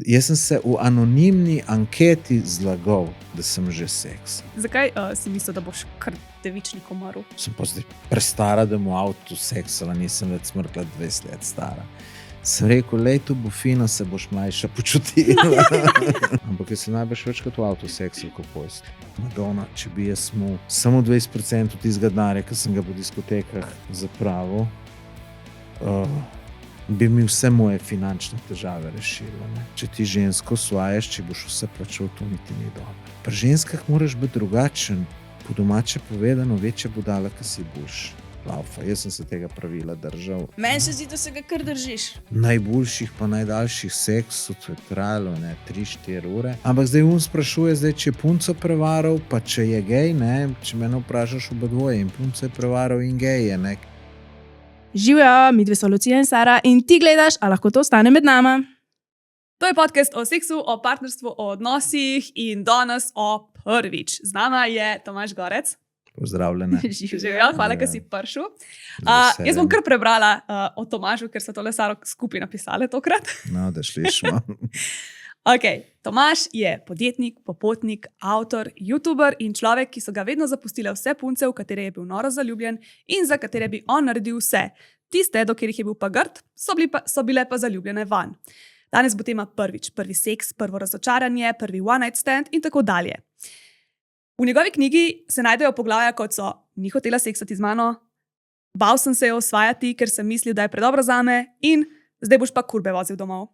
Jaz sem se v anonimni anketi zlagal, da sem že seks. Zakaj si mislil, da boš kar devičnik umrl? Sem pa zdaj prestara, da mu avto seksala, nisem več smrkla 20 let stara. Sem rekel, lej, tu bo fino, se boš mlajša počutila. Ampak jaz sem najbrž večkrat v avto seksal, kot pojst. Madonna, če bi jaz mu samo 20% tistega denarja, ki sem ga po diskotekah zapravil, bi mi vse moje finančne težave rešilo. Ne? Če ti žensko osvajaš, če boš vse plačal, to niti ni dobro. Pri ženskah moraš biti drugačen, po domače povedano, večja budala, ki si boš. Laufa. Jaz sem se tega pravila držal. Meni se zdi, da se ga kar držiš. Najboljših pa najdaljših seksov, to je trajalo 3-4 ure. Ampak zdaj sprašuje, če je punco prevaral, pa če je gej, ne? Če mene vprašaš oba dvoje, in punco je prevaral in gej je. Ne? Živjo, midve so Lucija in Sara in ti gledaš, a lahko to ostane med nama. To je podcast o seksu, o partnerstvu, o odnosih in danes o prvič. Z nama je Tomaž Gorec. Pozdravljene. Živjo, hvala, da si prišel. Jaz bom kar prebrala o Tomažu, ker so tole Saro skupaj napisale tokrat. No, da slišimo. Okay. Tomaž je podjetnik, popotnik, avtor, youtuber in človek, ki so ga vedno zapustile vse punce, v katere je bil noro zaljubljen in za katere bi on naredil vse. Tiste, do katerih je bil pa grd, so bile pa zaljubljene van. Danes bo tema prvič, prvi seks, prvo razočaranje, prvi one night stand in tako dalje. V njegovi knjigi se najdejo poglavja, kot so: ni hotela seksati z mano, bal sem se jo osvajati, ker sem mislil, da je predobro zame, in zdaj boš pa kurbe vozil domov.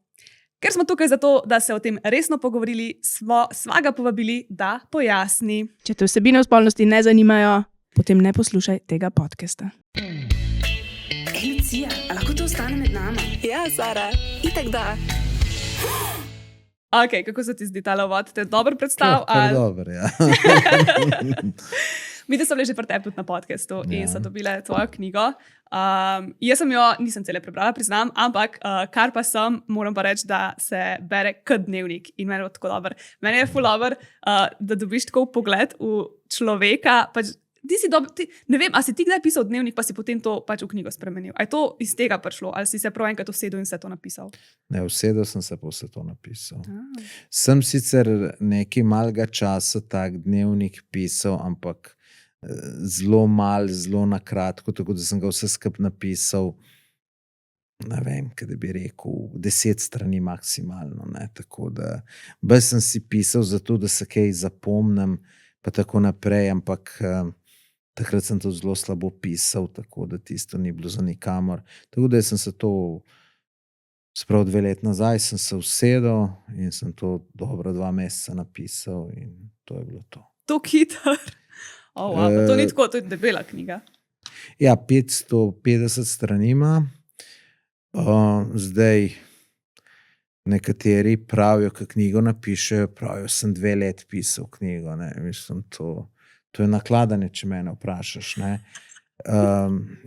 Ker smo tukaj zato, da se o tem resno pogovorili, sva ga povabili, da pojasni. Če te vsebine o spolnosti ne zanimajo, potem ne poslušaj tega podcasta. Lucija, a lahko to ostane med nama? Ja, Sara. Itak da. Ok, kako se ti zdi ta uvod? Te dobro predstav? Dobro, ja. Mi da so bile že pri tebi tudi na podcastu in so dobile tvojo knjigo. Jaz sem jo, nisem cele prebrala, priznam, ampak kar pa sem, moram pa reči, da se bere kot dnevnik in meni je tako dober. Meni je ful dober, da dobiš tako pogled v človeka. Ne vem, a si ti kdaj pisal dnevnik, pa si potem to pač v knjigo spremenil? A je to iz tega prišlo? Ali si se prav enkrat usedel in vse to napisal? Ne, usedel sem se pa vse to napisal. Sem sicer nekaj malega časa tak dnevnik pisal, ampak zelo mal, zelo na kratko, tako da sem ga vse skup napisal, ne vem, kaj da bi rekel, 10 strani maksimalno. Ne? Tako da bolj sem si pisal zato, da se kaj zapomnim, pa tako naprej, ampak takrat sem to zelo slabo pisal, tako da tisto ni bilo za nikamor. Tako da sem se to, sprav 2 let nazaj, sem se usedel in sem to dobro 2 meseca napisal in to je bilo to. To hiter. Wow, to ni tako, to je debela knjiga. Ja, 550 strani ima. Zdaj nekateri pravijo, ko knjigo napišejo, pravijo, sem 2 let pisal knjigo. Ne? Mislim, to je nakladanje, če mene vprašaš. Ne?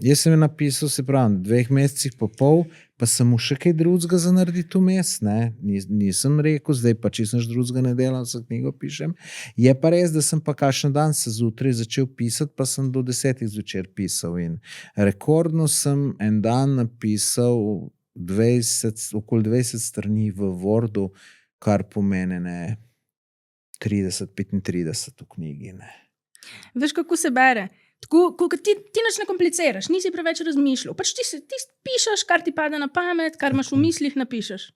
Jaz sem jo napisal, se pravim, 2 mesecih pa pol, pa sem mu še kaj drugega za narediti vmes. Nisem rekel, zdaj pa čisto nič drugega ne delam, za knjigo pišem. Je pa res, da sem pa kakšen dan se zjutraj začel pisati, pa sem do 10 zvečer pisal. In rekordno sem en dan napisal okoli 20 strani v Wordu, kar pomeni 30-35 v knjigi. Ne. Veš, kako se bere? Tako, ti nič ne kompliciraš, nisi preveč razmišljal. Pač ti pišeš, kar ti pade na pamet, kar imaš v mislih, napišeš.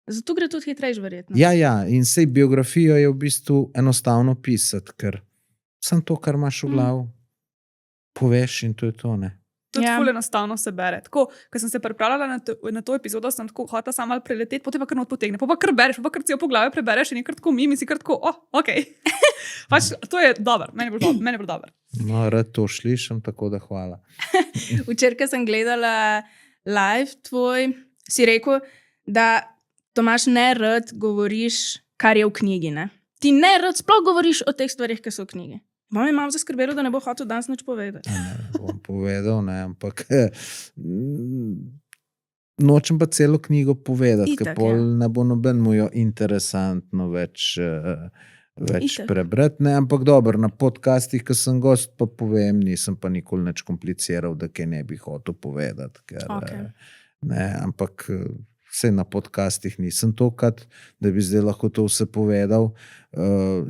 Zato gre tudi hitrejš, verjetno. Ja, in sej biografijo je v bistvu enostavno pisati, ker sem to, kar imaš v glavu, poveš in to je to, ne. Tudi ful enostavno se bere. Tako, ko sem se pripravljala na to epizodo, sem tako hotela sama malo preleteti, potem pa kar not potegne. Pa kar bereš, pa kar celo poglavje prebereš in je kar tako mim in si kar tako, ok. Pač to je dobro, meni je bilo dobro. No, rad to slišim, tako da hvala. Včeraj, ko sem gledala live tvoj, si rekel, da Tomaž ne rad govoriš, kar je v knjigi, ne? Ti ne rad sploh govoriš o teh stvarih, ki so v knjigi. Mami je malo zaskrbelo, da ne bo hotel danes nič povedati. Ne bom povedal, ne, ampak nočem pa celo knjigo povedati, ker pol ne bo noben mu jo interesantno več prebrati. Ne, ampak dobro, na podcastih, ko sem gost, pa povem, nisem pa nikoli nič kompliciral, da kaj ne bi hotel povedati. Ker, ne, ampak Sej na podcastih nisem tokrat, da bi zdaj lahko to vse povedal.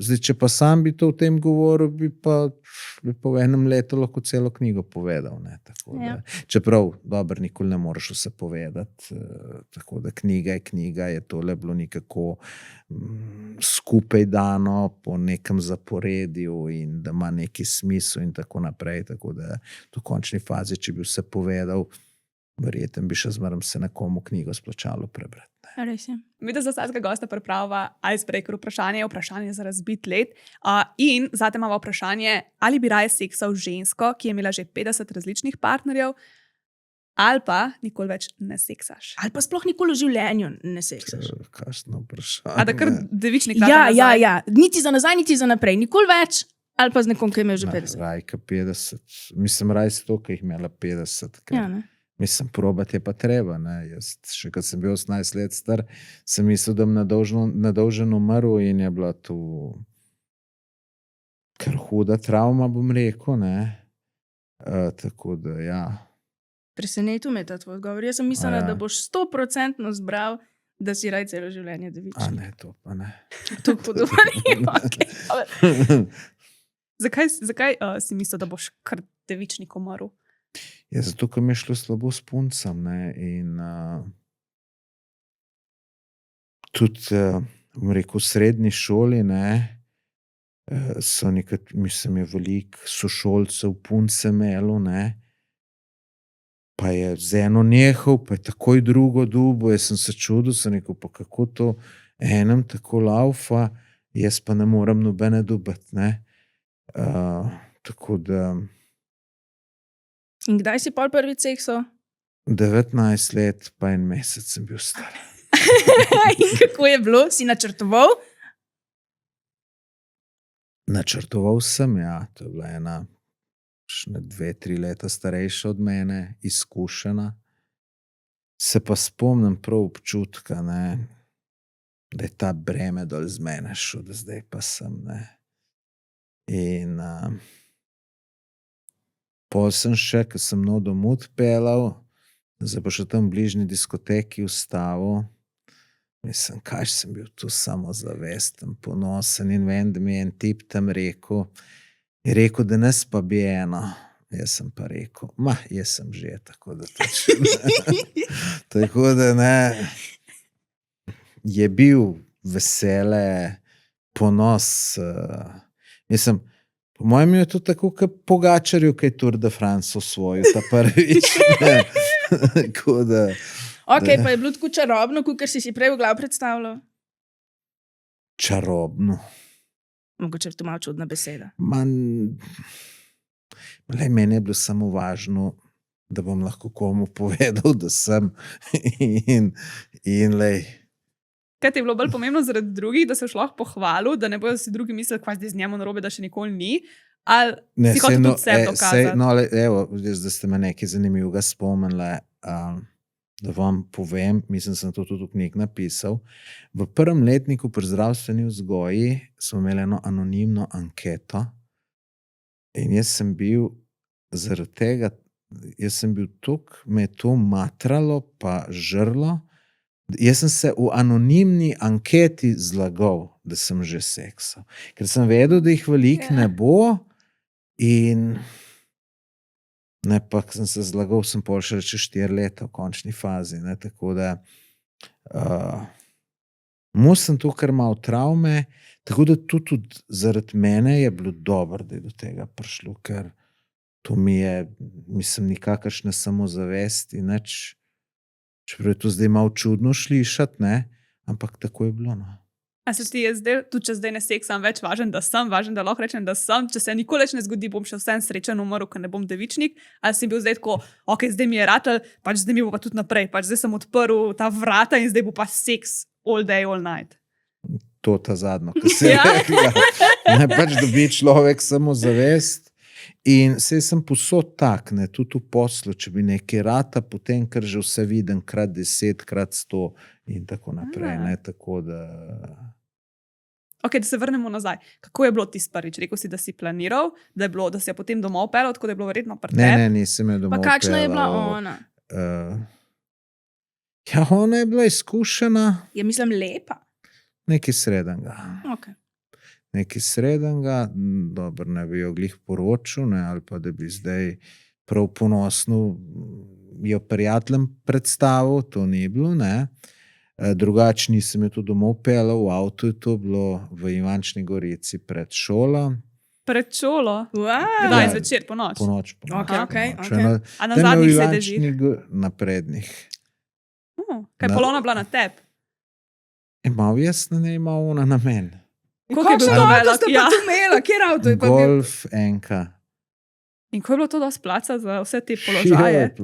Zdaj, če pa sam bi to v tem govoril, bi pa v enem letu lahko celo knjigo povedal. Ne? Tako da, čeprav, dobro, nikoli ne moreš vse povedati. Tako da knjiga je tole bilo nekako skupaj dano po nekem zaporedju in da ima neki smisel in tako naprej. Tako da v končni fazi, če bi vse povedal, verjetno bi še zmeraj se nekomu knjigo splačalo prebrati. Res je. Mi da za vsakega gosta pripravlja icebreaker vprašanje za razbit led. In zate imamo vprašanje, ali bi raje seksal žensko, ki je imela že 50 različnih partnerjev, ali pa nikoli več ne seksaš. Ali pa sploh nikoli v življenju ne seksaš. Kakšno vprašanje. A da kar devičnik Ja. Niti za nazaj, niti za naprej. Nikoli več. Ali pa z nekom, ki je imel že 50. Rajka 50. Mislim, raj si to, ki jih imela 50. Ja, ne. Mislim, probati je pa treba. Ne? Jaz, še kad sem bil 18 let star, sem mislil, da bom nedolžen umrl in je bila tu kar huda travma, bom rekel. Ne? Tako da, ja. Presenetil me ta tvoj odgovor. Jaz sem mislila, da boš 100% zbral, da si raj celo življenje devičnik. A ne, to pa ne. To podobanje. Okay. Zakaj si mislil, da boš kar devičnik umrl? Ja, zato, ker mi je šlo slabo s puncem, ne, in tudi, bom rekel, v srednji šoli, ne, so nekaj, mislim, je veliko sošolcev punce imelo, ne, pa je z eno nehal, pa je takoj drugo dubo, jaz sem se čudil, sem rekel, pa kako to enem tako laufa, jaz pa ne morem nobene dobiti, ne, tako da... In kdaj si pol prvič seksal? 19 let, pa 1 mesec sem bil star. In kako je bilo? Si načrtoval? Načrtoval sem, ja. To je bila ena 2-3 leta starejša od mene, izkušena. Se pa spomnim prav občutka, ne, da je ta breme dol z mene šel, da zdaj pa sem, ne. In... Pol sem še, ko sem nov domov odpeljal, zdaj pa še tam v bližnji diskoteki ustavil. Mislim, kaj sem bil tu samozavesten, ponosen in vem, da mi je en tip tam rekel, da nas pa bi eno. Jaz sem pa rekel, jaz sem že, tako da tako da ne, je bil vesele, ponos, mislim, po mojem je to tako, kot Pogačarju, ki je Tour de France osvojil, ta prvič. Tako da... Ok, pa je bilo tako čarobno, kot si prej v glavu predstavljal? Čarobno. Mogoče je to malo čudna beseda. Meni je bilo samo važno, da bom lahko komu povedal, da sem in lej. Kaj ti je bilo bolj pomembno zaradi drugih, da se šlo pohvalil, da ne bojo si drugi mislili, kaj zdaj z njemu narobe, da še nikoli ni? Ali si hotel tudi sebi dokazati? Evo, da ste me nekaj zanimivega spomnili, da vam povem, mislim, sem to tudi v knjig napisal. V prvem letniku pri zdravstveni vzgoji smo imeli eno anonimno anketo in jaz sem bil zaradi tega, me je to matralo pa žrlo. Jaz sem se v anonimni anketi zlagal, da sem že seksal. Ker sem vedel, da jih veliko ne bo in ne, pa sem se zlagal, sem pol še reče 4 leta v končni fazi. Ne, tako da sem tu kar malo travme, tako da tudi zaradi mene je bilo dobro, da je do tega prišlo, ker to mi je, mislim, nikakršne samozavesti, nič. Čeprav je to zdaj malo čudno slišati, ne? Ampak tako je bilo. No. A se ti je zdaj, tudi če zdaj ne seksam več, važen, da lahko rečem, da sem, če se nikoli več ne zgodi, bom še vsem srečen umrl, ker ne bom devičnik, ali si bil zdaj tako, ok, zdaj mi je ratel, pač zdaj mi bo pa tudi naprej, pač zdaj sem odprl ta vrata in zdaj bo pa seks all day, all night. To ta zadnjo, ki se je rekla. Ne, pač dobi človek samozavest. In sej sem posod tak, ne, tudi v poslu, če bi nekaj rata, potem, ker že vse vidim krat 10, krat 100 in tako naprej, ne, tako da... Ok, da se vrnemo nazaj. Kako je bilo tisti prvič? Rekel si, da si planiral, da si jo potem domov peljal, tako da je bilo verjetno pri tebi? Ne, nisem jo domov peljal. Pa kakšna je bila ona? Ja, ona je bila izkušena, Je, mislim, lepa. nekaj srednjega. Okay. Nekaj srednjega, dobro, ne bi jo glih poročil, ne, ali pa da bi zdaj prav ponosno jo prijateljem predstavil, to ni bilo, ne. Drugače nisem jo tudi domov peljal, v avtu je to bilo v Ivančni Gorici pred šolo. Pred šolo. Wow. Kdaj Ja. zvečer, po noč? Ponoč. Okej. A na zadnjih sedežih? Na prednjih. Kaj Na- polona bila na tebi? Imel jaz, ne imel ona na meni. Koliko je bil Kakšen to avto velik? ste pa Ja. tu imela? Kjer avto je pa bil? Golf enka. In ko je bilo to dosti placa za vse te položaje?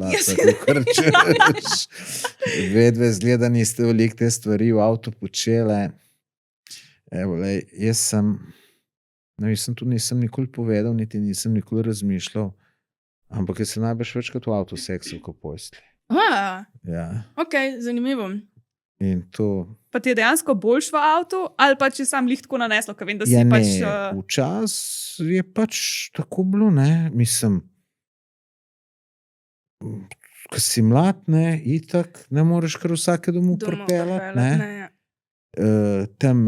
Vedve zgleda, niste veliko te stvari v avtu počele. Evo, lej, jaz sem, tudi nisem nikoli povedal, niti nisem nikoli razmišljal, ampak jaz sem najbrž večkrat v avtu seksal kot posli. Ja, Ok, zanimivo. in to... Pa ti je dejansko boljš v avtu, ali pa če sam lih tako naneslo, ker vem, da si Ja, ne, pač... včas je pač tako bilo, ne, mislim, ko si mlad, ne, itak, ne moreš kar vsake domov pripeljati, ne. Ja. Tam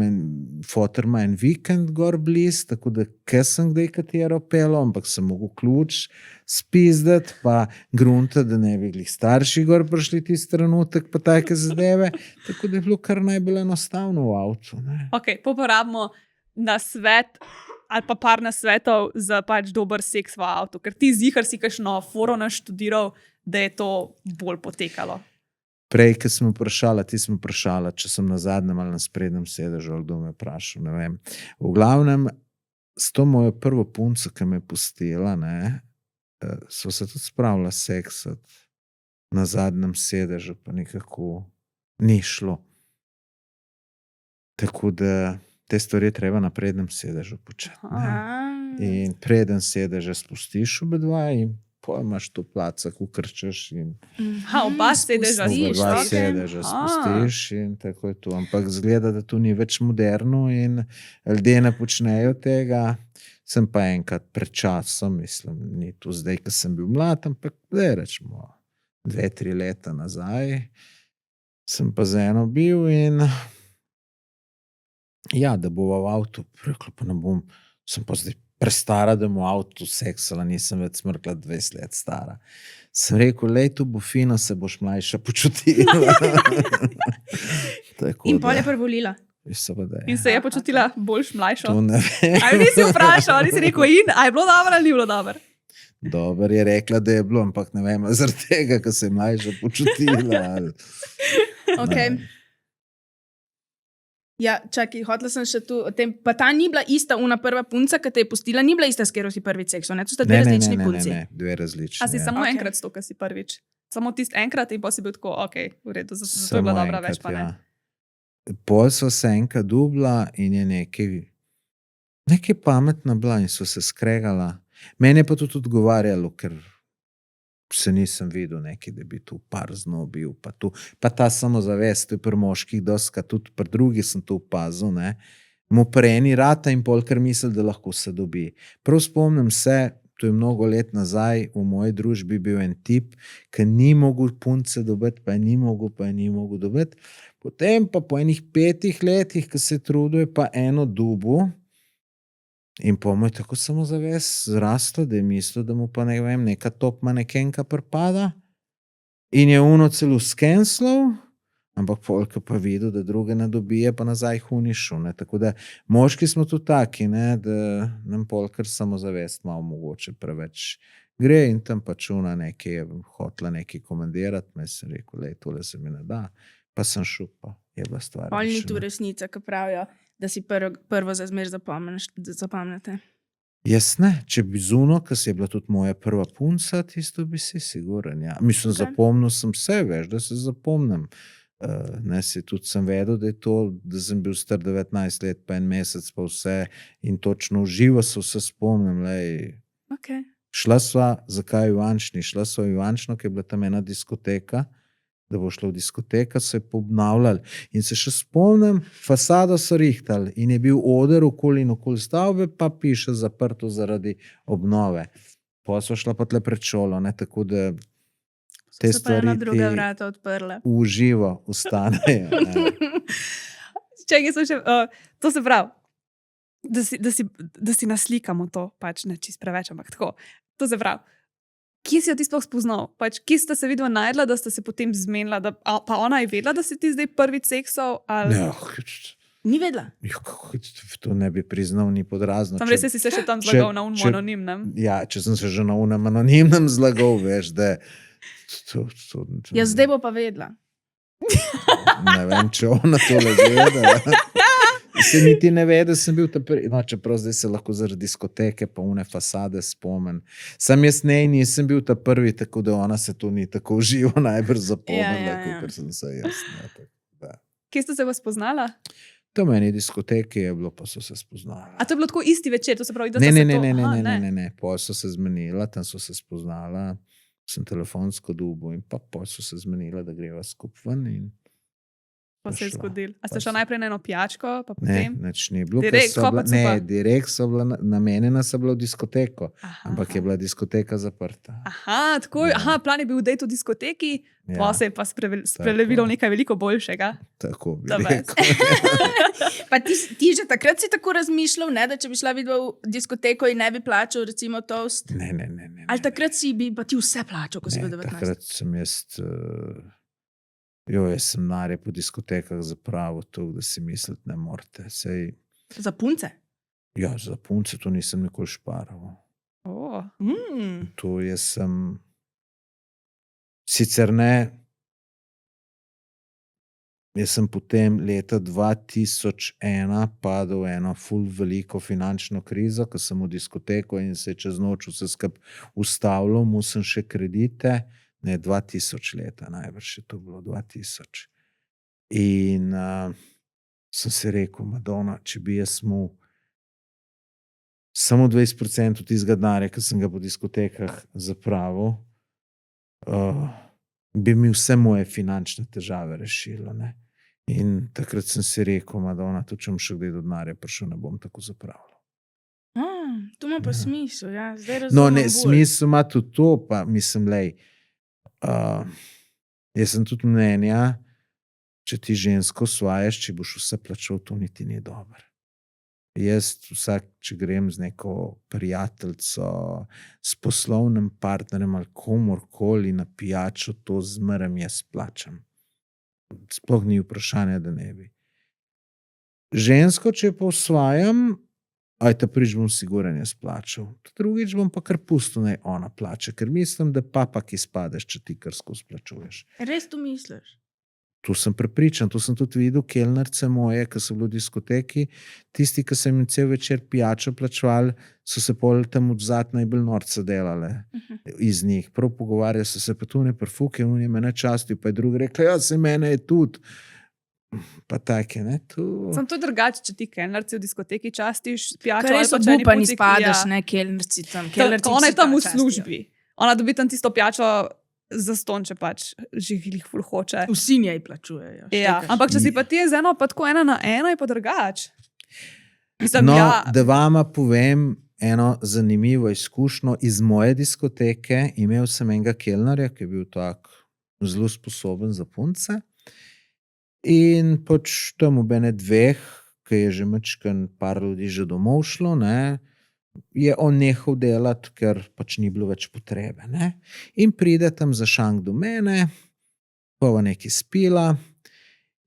foter ima en vikend gor bliz, tako da kaj sem kdaj katero pelo, ampak sem mogel ključ spizdati, pa grunta, da ne bi glih starši gor prišli tisti trenutek, pa take zadeve, tako da je bilo kar najbolj enostavno v avtu, ne. Ok, poporabimo na svet ali pa par nasvetov za pač dober seks v avtu, ker ti zihar si kakšno foro naštudiral, da je to bolj potekalo. Prej, ko sem vprašala, ti sem vprašala, če sem na zadnjem ali na sprednjem sedežu, ali kdo me vprašal, ne vem. V glavnem, s to mojo prvo punco, ki me je pustila, ne, so se tudi spravila seksati na zadnjem sedežu, pa nekako ni šlo. Tako da te stvari je treba na prednjem sedežu početi. In preden sedeže spustiš oba dva in pol imaš to placa, kukor češ in Oba sedeža oba dva spustiš. sedeža spustiš in tako je to. Ampak zgleda, da to ni več moderno in ljudje ne počnejo tega. Sem pa enkrat pred časom, mislim, ni to zdaj, ko sem bil mlad, ampak zdaj rečemo 2-3 leta nazaj, sem pa z eno bil in ja, da bova v avtu, rekla pa ne bom, sem pa zdaj prestara, da mu v avtu seksala, nisem več smrkla 20 let stara. Sem rekel, lej, tu bo fino, se boš mlajša počutila. In pol je prevolila. In se je počutila boljš mlajšo. To ne vem. Ali nisi vprašal, ali si rekel in, a je bilo dobro ali ni bilo dobro? Dober je rekla, da je bilo, ampak ne vem, zaradi tega, ko se je mlajša počutila. Ali... Ok. Ja, čakaj, hotela sem še tu o tem, pa ta ni bila ista una prva punca, ki te je pustila, ni bila ista, s katero si prvič seksal, ne? To sta dve različni punci. Ne, dve različni. A si ja. samo Ok. enkrat sto, ki si prvič? Samo tisti enkrat in pa si bil tako, ok, v redu, zato je bila Samo dobra, enkrat, več pa ne. ja. Pol so se enkrat dubla in je nekaj pametna bila in so se skregala. Meni je pa to tudi odgovarjalo, ker se nisem videl nekaj, da bi tu par znobil, pa ta samozavest, to je pri moških doska, tudi pri drugih sem to opazil, ne. Mu pri eni rata in pol kar misli, da lahko se dobi. Prav spomnim se, to je mnogo let nazaj, v moji družbi bil en tip, ki ni mogel punce dobiti, pa je ni mogel dobiti. Potem pa po enih 5 letih, ko se je trudil, je pa eno dubu in po mu je tako samozavest zraslo, da je mislil, da mu pa ne vem, neka top manekenka pripada in je uno celo skenslal, ampak polka pa videl, da druge ne dobije, pa nazaj hunišel, ne. Tako da moški smo tu taki, ne, da nam polkar samozavest malo mogoče preveč gre in tam pač ona nekaj je hotela nekaj komandirati, me sem rekel, lej, tole se mi ne da, pa sem šel, pa je bila stvar. Pol ni rešena. tu resnica, ki pravijo, da si prvo za zmer zapomnite. Jaz ne, če bi zuno, ker si je bila tudi moja prva punca, tisto bi si siguren, ja. Mislim, Ok. zapomnil sem se, veš, da se zapomnim. Ne, tudi sem vedel, da je to, da sem bil star 19 let, pa en mesec, pa vse in točno v živo se vse spomnim, lej. Ok. Šla sva, zakaj v Ivančni? Šla sva v Ivančno, ker je bila tam ena diskoteka, da bo šla v diskoteka, so je poobnavljali. In se še spomnim, fasado so rihtali in je bil oder okoli in okoli stavbe, pa piše zaprto zaradi obnove. Pa so šla pa tle pred šolo, ne, tako da te Se pa ena stvari druga ti vrata odprla. v živo ostanejo. Ne. Čakaj, sem še, to se pravi, da si naslikamo to, pač ne čist preveč, ampak tako. To se pravi, kje si jo ti sploh spoznal? Pač, kje sta se vidva najdla, da sta se potem zmenila, pa ona je vedela, da si ti zdaj prvi seksal? Ali... Ne, Ni vedela. to ne bi priznal ni podrazno. Tam res si se še tam zlagal na unmu anonimnem. Ja, če sem se že na unem anonimnem zlagal, veš, da Ja, zdaj bo pa vedela. ne vem, če ona to gleda. Se niti ne ve, da sem bil ta prvi, no, čeprav zdaj se lahko zaradi diskoteke pa une fasade spomnim. Sam jaz nisem bil ta prvi, tako da ona se to ni tako živo najbrž zapomnila, kot sem se jaz. Ne, tako, da. Kje ste se vas spoznala? To meni diskoteke je bilo, pa so se spoznala. A to je bilo tako isti večer, to se pravi, da Ne, sta ne, se ne, to... ne, Aha, ne, ne, ne. Pol so se zmenila, tam so se spoznala, sem telefonsko dubo in pa pol so se zmenila, da greva skup ven in Pa se je šla. zgodil. A ste Pa šla se- najprej na eno pijačko, pa ne, potem? nič ni bilo. ker Direkt, so bila- kopat so Ne, pa. direkt so bila, namenjena so bila v diskoteko, Aha. ampak je bila diskoteka zaprta. Aha, tako, Ja. aha, plan je bil dejt v diskoteki, Ja, pa se je pa sprelevilo v nekaj veliko boljšega. tako bi Da rekel. Pa ti že takrat si tako razmišljal, ne, da če bi šla vidva v diskoteko in ne bi plačal recimo toast? Ne, ne, ne, ne. Ali takrat si bi pa ti vse plačal, ko si bil 19? Takrat sem jaz sem nare po diskotekah zapravil to, da si misliti ne morete. Sej, Za punce? ja, za punce to nisem nikoli šparal. Oh. To jaz sem sicer ne. Jaz sem potem leta 2001 padel v eno ful veliko finančno krizo, ko sem v diskoteko in se je čez noč vse skupaj ustavilo, mu sem še kredite, ne 2000 leta, najbrž je to bilo 2000. In sem si rekel, Madonna, če bi jaz mu samo 20% tistega denarja, ki sem ga po diskotekah zapravil, bi mi vse moje finančne težave rešilo. Ne? In takrat sem si rekel, Madonna, tudi če bom še kdaj do denarja prišel, ne bom tako zapravljal. To ima pa Ja. smisel, ja. Zdaj razumem No, ne, bolj. smisel ima tudi to, pa mislim, lej, jaz sem tudi mnenja, če ti žensko osvajaš, če boš vse plačal, to niti ni dobro. Jaz vsak, če grem z neko prijateljico, s poslovnim partnerjem ali komorkoli na pijačo, to zmeraj jaz plačam. Sploh ni vprašanja, da ne bi. Žensko, če jo pa osvajam, ajta prič bom siguren jaz plačal. Drugič bom pa kar pustil, naj ona plača, ker mislim, da papak izpadeš, če ti kar skozi plačuješ. Res to misliš? To sem prepričan, to sem tudi videl, kelnarce moje, ki so bili v diskoteki, tisti, ki so jim cel večer pijačo plačevali, so se pol tam odzad najbolj norce delale iz njih. Prav pogovarjali so se, pa tu ne prfuke, on je mene častil, pa je drugi rekel, ja, se mene je tudi. Pa take, ne, tu... Sam to je drugače, če ti kelnerci v diskoteki častiš pijačo. Ker ali res pa če eni obupani punci- spadaš, ja. ne, kelnerci tam. Ona je tam v službi. Ona dobi tam tisto pijačo za ston, če pač že jih ful hoče. Vsi njej plačujejo. Ja, štekaš. ampak če si pa ti z eno, pa tako 1 na 1, je pa drugače. Mislim, No, ja, da vama povem eno zanimivo izkušnjo iz moje diskoteke. Imel sem enega kelnerja, ki je bil tak zelo sposoben za punce. In pač tam ob ene dveh, ki je že mačkan par ljudi že domov šlo, ne, je on nehal delati, ker pač ni bilo več potrebe. Ne. In pride tam za šank do mene, pova nekaj spila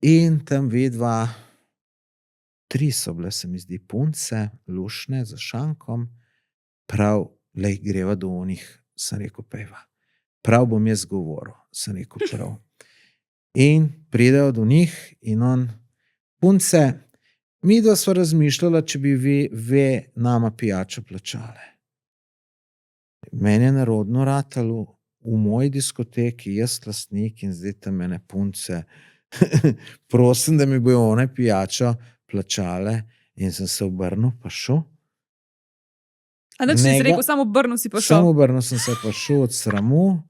in tam vidva, 3 so bile, se mi zdi, punce, lušne za šankom, prav, lej, greva do onih, sem rekel, pejva. Prav bom jaz govoril, sem rekel, prav. In pridejo do njih in on, punce, mi dva sva razmišljala, če bi vi nama pijačo plačale. Meni je narodno ratalo v moji diskoteki, jaz lastnik in zdaj tam mene punce, prosim, da mi bojo one pijačo plačale in sem se obrnil pa šel. a nič nisi Njega- rekel, samo obrnil si pa šel. Samo obrnil sem se pa šel od sramu.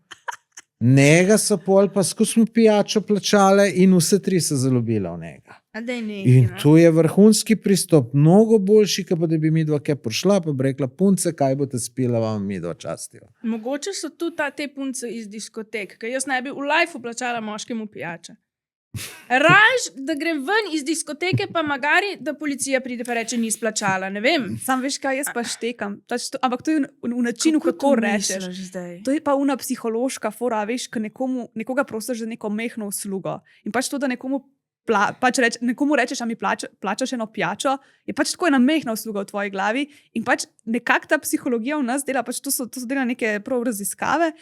Njega so pol pa skozi mu pijačo plačale in vse 3 se zalobile v njega. A daj nekaj, In no. to je vrhunski pristop, mnogo boljši, kot pa da bi midva kaj prišla, pa bi rekla, punce, kaj boste spila, vam midva častijo. Mogoče so tudi te punce iz diskotek, ker jaz ne bi v lifeu plačala moškemu pijača. Raž, da grem ven iz diskoteke, pa magari, da policija pride pa reče, ni splačala, ne vem. Sam veš, kaj jaz pa štekam. Ampak to je v načinu, kako rečeš. To je pa una psihološka fora, veš, ko nekoga prosiš za neko mehno uslugo. In pač to, da nekomu rečeš, a mi plačaš eno pijačo, je pač tako ena mehna usluga v tvoji glavi. In pač nekako ta psihologija v nas dela, pač to so dela neke prav raziskave,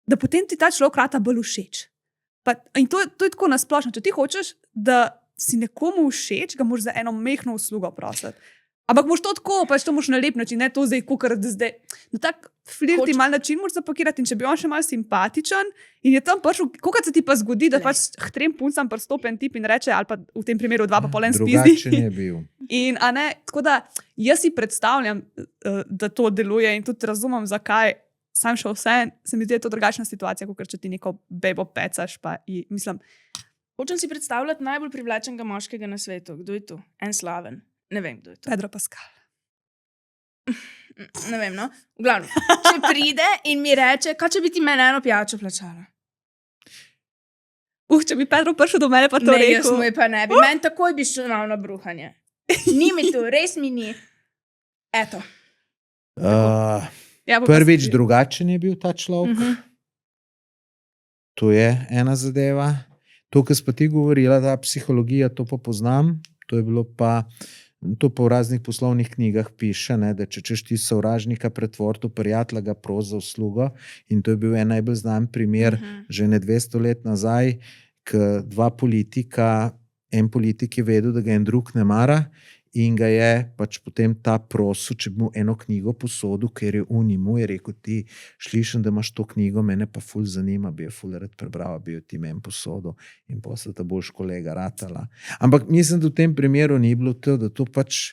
da potem ti ta človek rata bolj všeč. In to je tako nasplošno. Če ti hočeš, da si nekomu všeč, ga moraš za eno mehno uslugo prositi. Ampak moraš to tako, pač to moraš na lep način, ne to zdaj, kukar da zdaj. Na tak flirti mal način moraš zapakirati in če bi on še mal simpatičen in je tam prišel, koliko se ti pa zgodi, da pač trem puncam prstopen tip in reče, ali pa v tem primeru 2 pa pol en spizdi. Drugačen je bil. In, a ne, tako da jaz si predstavljam, da to deluje in tudi razumem, zakaj. Sam še vse, se mi zdi, da je to drugačna situacija, kot če ti neko bebo pecaš. Mislim. Hočem si predstavljati najbolj privlačenega moškega na svetu. Kdo je to? En slaven. Ne vem, kdo je to. Pedro Pascal. Ne vem, no. V glavnem, če pride in mi reče, kaj če bi ti meni eno pijačo plačala? Če bi Pedro prišel do mene, pa to ne, rekel. Jaz mu je pa ne bi. Meni takoj bi šel na bruhanje. Ni mi to, res mi ni. Eto. Ja, Prvič drugačen je bil ta človek. To je ena zadeva. To, kar si pa ti govorila, ta psihologija, to pa poznam. To je bilo pa, to pa v raznih poslovnih knjigah piše, ne, da če češ ti sovražnika pretvoriti v prijatelja, ga pros za uslugo. In to je bil en najbolj znan primer že ne 200 let nazaj, ko en politik je vedel, da ga en drug ne mara. In ga je pač potem ta prosil, če bi mu eno knjigo posodil, ker je mu je rekel, ti slišim, da imaš to knjigo, mene pa ful zanima, bi jo ful rad prebral, bi jo ti meni posodil in posle ta boljš kolega ratala. Ampak mislim, da v tem primeru ni bilo to, da to pač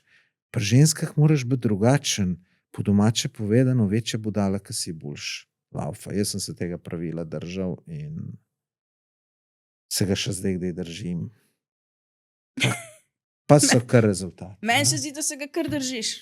pri ženskah moraš biti drugačen, po domače povedano, večja budala, ki si boljš laufa. Jaz sem se tega pravila držal in se ga še zdaj kdaj držim. Pa so kar rezultati. Meni se zdi, da se ga kar držiš.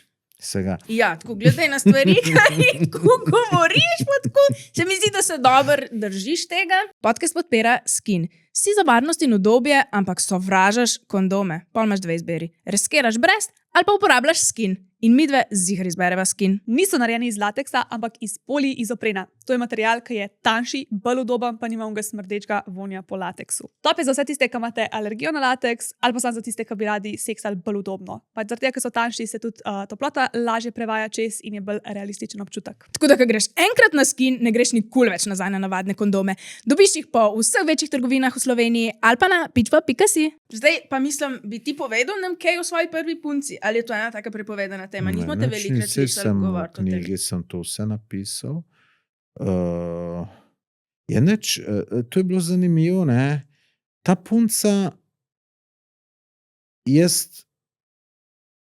Vsega. Ja, tako gledaj na stvari, kaj tako govoriš, pa tako. Se mi zdi, da se dobro držiš tega. Podcast podpira Skin. Si za varnost in udobje, ampak sovražaš kondome. Pol imaš 2 izbiri. Riskiraš brez ali pa uporabljaš Skin. In midve ziher izbereva Skin. Niso narejeni iz lateksa, ampak iz poliizoprena. To je material, ki je tanjši, bolj udoben, pa nima onega smrdečega vonja po lateksu. Top je za vse tiste, ki imate alergijo na lateks, ali pa samo za tiste, ki bi radi seksali bolj udobno. Pač zaradi tega, ker so tanjši, se tudi toplota lažje prevaja čez in je bolj realističen občutek. Tako da, ko greš enkrat na Skin, ne greš nikoli več nazaj na navadne kondome. Dobiš jih po vseh večjih trgovinah v Sloveniji ali pa na pitva.si. Zdaj pa mislim, bi ti povedal nam kaj o svoji prvi punci? Ali je to ena taka prepovedana tema? Nismo te velikrat slišali govoriti o tem. V knjigi sem to vse napisal. To je bilo zanimivo, ne? Ta punca, jaz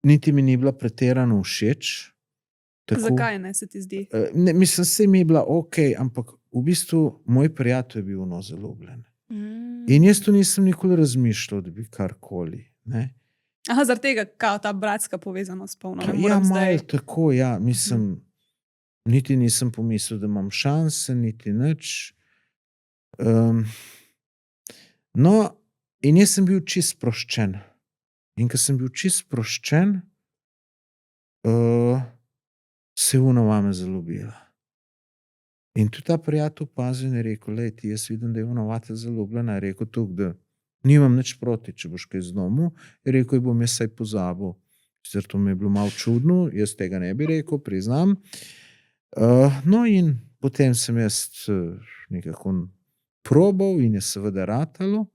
niti mi ni bila pretirano všeč. Zakaj ne, se ti zdi? Mislim, se mi je bila ok, ampak v bistvu moj prijatelj je bil zaljubljen. In jaz to nisem nikoli razmišljal, da bi karkoli. Ne? Aha, zaradi tega, kao ta bratska povezanost polno. Ja, malo tako, ja, mislim, niti nisem pomislil, da imam šanse, niti nič. No, in jaz sem bil čist sproščen. In ko sem bil čist sproščen, se je ona vame zaljubila. In tudi ta prijatelj opazil in je rekel, lej, ti jaz vidim, da je ona vate zaljubljena. Je rekel tukaj, da nimam nič proti, če boš kaj z domu. Je rekel, bom jaz saj pozabil. Zato mi je bilo malo čudno, jaz tega ne bi rekel, priznam. No in potem sem jaz nekako probal in je seveda ratalo.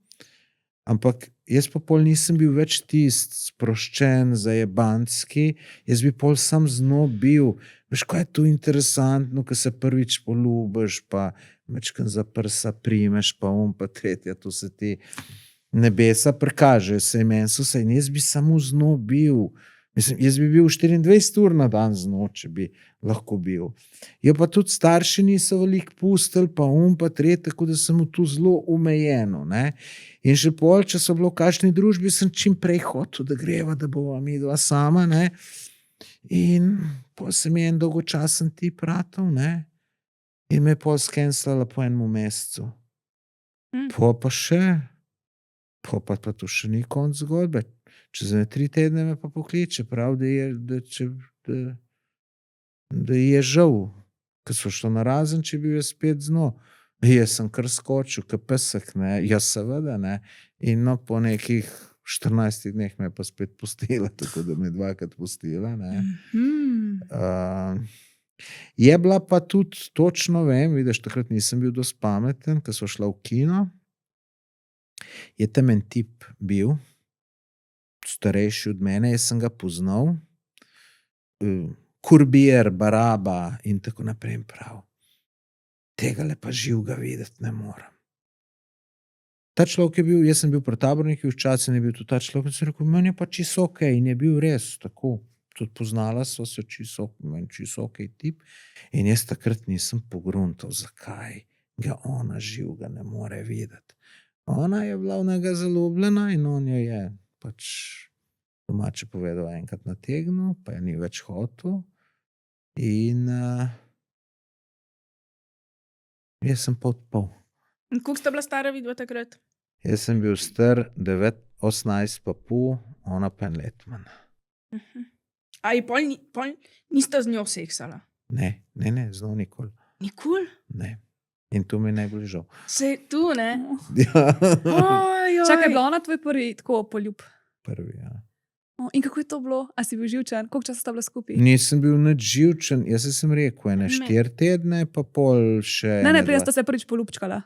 Ampak jaz pa pol nisem bil več tist sproščen, zajebanski, jaz bi pol sam z njo bil. Veš, kaj je to interesantno, ko se prvič poljubiš, pa mečkam za prsa primeš, pa pa tretja, to se ti nebesa prikaže, se meni so se in jaz bi samo z njo bil. Mislim, jaz bi bil 24 ur na dan z njo, če bi lahko bil. Je pa tudi starši niso veliko pustili, pa pa tretji, tako da sem mu tu zelo omejeno. Ne? In še pol, če so bilo v kakšni družbi, sem čim prej hotel, da greva, da bova midva sama. Ne? In pol se mi je en dolgočasen tip ratov, ne? In me je pol skenslala po enem mesecu. Pa še, pa tu še ni konc zgodbe. Čez 3 tedne me pa pokliče, prav, da je žal, ker so šlo narazen, če bi bil spet z njo. Jaz sem kar skočil, kot pesek, ne, jaz seveda, ne, in no, po nekih 14 dneh me je pa spet pustila, tako da me 2krat pustila, ne. Je bila pa tudi, točno vem, vidiš, takrat nisem bil dosti pameten, ko so šla v kino, je tam en tip bil, starejši od mene, jaz sem ga poznal, Kurbir, Baraba in tako naprej prav. Tega le pa živega videti ne morem. Ta človek je bil, jaz sem bil pri tabornikih, včasih je bil tudi ta človek, in sem rekel, meni je pa čisto okej, in je bil res tako. Tudi poznala so se čisto okej tip. In jaz takrat nisem pogruntal, zakaj ga ona živega ne more videti. Ona je bila v njega zaljubljena in on jo je pač domače povedal enkrat nategnil, pa je ni več hotel. In jaz sem pa odpol. In koliko sta bila stara vidva takrat? Jaz sem bil star 18 pa pol, ona pa 1 let manj. A je pol nista z njo seksala? Ne, z njo nikoli. Nikoli? Ne. In tu mi je najbolj žal. Se tu, ne? Ja. Čakaj, je bila ona tvoj prvi tako poljub? Prvi, ja. In kako je to bilo? A si bil živčen? Koliko časa sta bila skupaj? Nisem bil nič živčen, jaz sem rekel, 4 tedne, pa pol še... Ne, prej sta se prvič poljubčkala.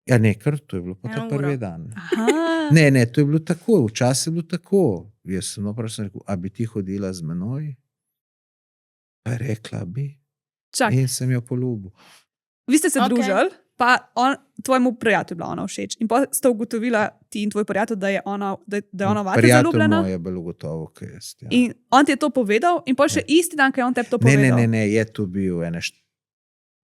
Ja, ne, ker to je bilo pa ta prvi dan. Aha. Ne, to je bilo tako, včasih je bilo tako. Jaz sem rekel, a bi ti hodila z menoj? Pa je rekla bi. Čak, In sem jo poljubil. vi ste se Okej. družili, pa tvojemu prijatelju je bila ona všeč. In pa ste ugotovila ti in tvoj prijatelj, da je ona vate Prijatelj zaljubljena. moj je bil gotovo, kaj jaz. Ja. In on ti je to povedal, in pa še isti dan, ko je on tebi to povedal. Ne, je tu bil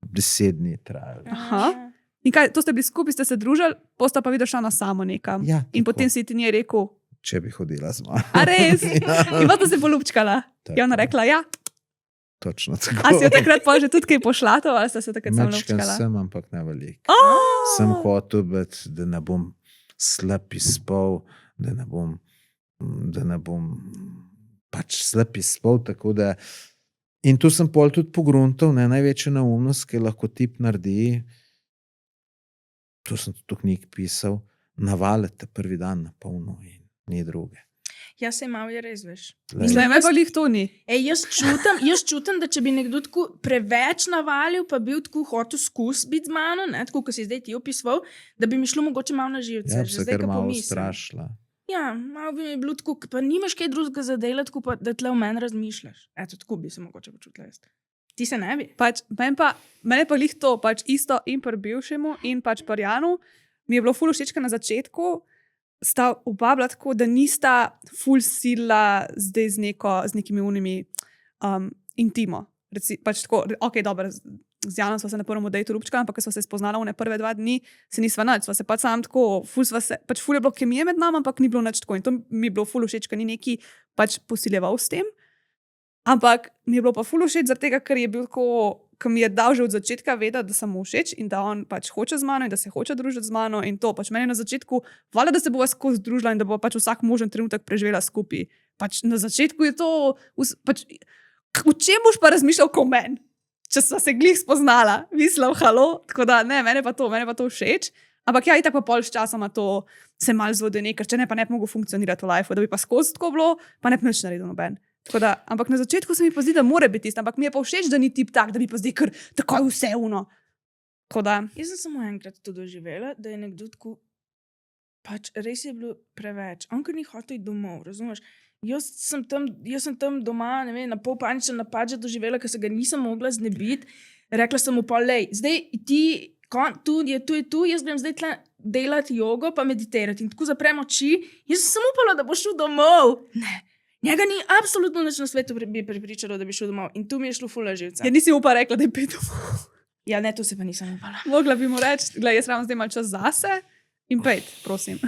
10 dni trajalo. Aha. In kaj, to ste bili skupaj, ste se družili, posta pa videla šla na samo nekam. Ja, In tako. potem si ti njej rekel, Če bi hodila z mano. a res? Ja. In pa ste se poljubčkala. Tako. Je ona rekla, ja. Točno tako. A si jo takrat pa že tudi kaj pošla, ali ste se takrat samo Mačkan ljubčkala? sem, ampak ne veliko. Oh! Sem hotel biti, da ne bom slab izspal, da ne bom pač slab izspal, tako da in tu sem pol tudi pogruntal, ne, največja neumnost, ki lahko tip naredi, to sem tudi v knjigi pisal, navalite prvi dan na polno in ni druge. Ja, se malo je res, veš. Glej. Zdaj me pa lih to ni. Jaz čutim, da če bi nekdo tako preveč navalil, pa bil tako hotel biti z mano, ne, tako kot si zdaj ti opisoval, da bi mi šlo mogoče malo na živce. Ja, že se zdaj, kar ko malo pomislim. strašila. Ja, malo bi mi bilo tako, pa nimaš kaj drugega za delati, pa da tle v meni razmišljaš. Eto, tako bi se mogoče počutila jaz. Ti se ne bi? Pač, mene pa lih to, pač isto in pri bivšemu in pač pri Janu, mi je bilo ful všeč, na začetku sta oba bila tako, da nista ful sila zdaj z nekimi unimi intimo. Pač tako, ok, dobro, z Janom sva se na prvem dejtu ljubčkala, ampak ko sva se spoznala v prve 2 dni, se nisva nič, sva se pač sam tako, pač ful je bilo kemije med nami, ampak ni bilo nič tako. In to mi je bilo ful všeč, ker ni neki pač posiljeval s tem. Ampak mi je bilo pa ful všeč zaradi tega, ker je bil tako, ki mi je dal že od začetka vedeti, da sem mu všeč in da on pač hoče z mano in da se hoče družiti z mano in to. Pač meni na začetku, valjda, da se bova skozi družila in da bova pač vsak možen trenutek preživela skupaj. Pač na začetku je to, pač, v čem boš pa razmišljal kot meni, če sva se glih spoznala, mislim, halo, tako da ne, mene pa to všeč. Ampak ja, itak pa pol s časoma to se mal zvodene, ker če ne, pa ne bi mogel funkcionirati v lifeu, da bi pa skozi tako bilo, pa ne bi nič naredil noben. Tako da, ampak na začetku se mi pa zdi, da mora biti tisto, ampak mi je pa všeč, da ni tip tak, da bi pa zdaj kar takoj vse uno. Tako da, Jaz sem samo enkrat to doživela, da je nekdo tako, pač res je bilo preveč. On kar ni hotel iti domov, razumeš? Jaz sem tam doma, ne vem, na pol paničen napad že doživela, ker se ga nisem mogla znebiti. Rekla sem mu pa, lej, zdaj ti, tu, jaz grem zdaj tle delati jogo, pa meditirati. In tako zaprem oči, jaz sem upala, da bo šel domov. Ne. Njega ni absolutno nič na svetu bi prepričalo, da bi šel domov. In tu mi je šlo fula živca. Ja, nisi mu pa rekla, da je pet domov. Ja, ne, to se pa nisem upala. Mogla bi mu reči, gledaj, jaz rabim zdaj malo čas zase in pet, prosim.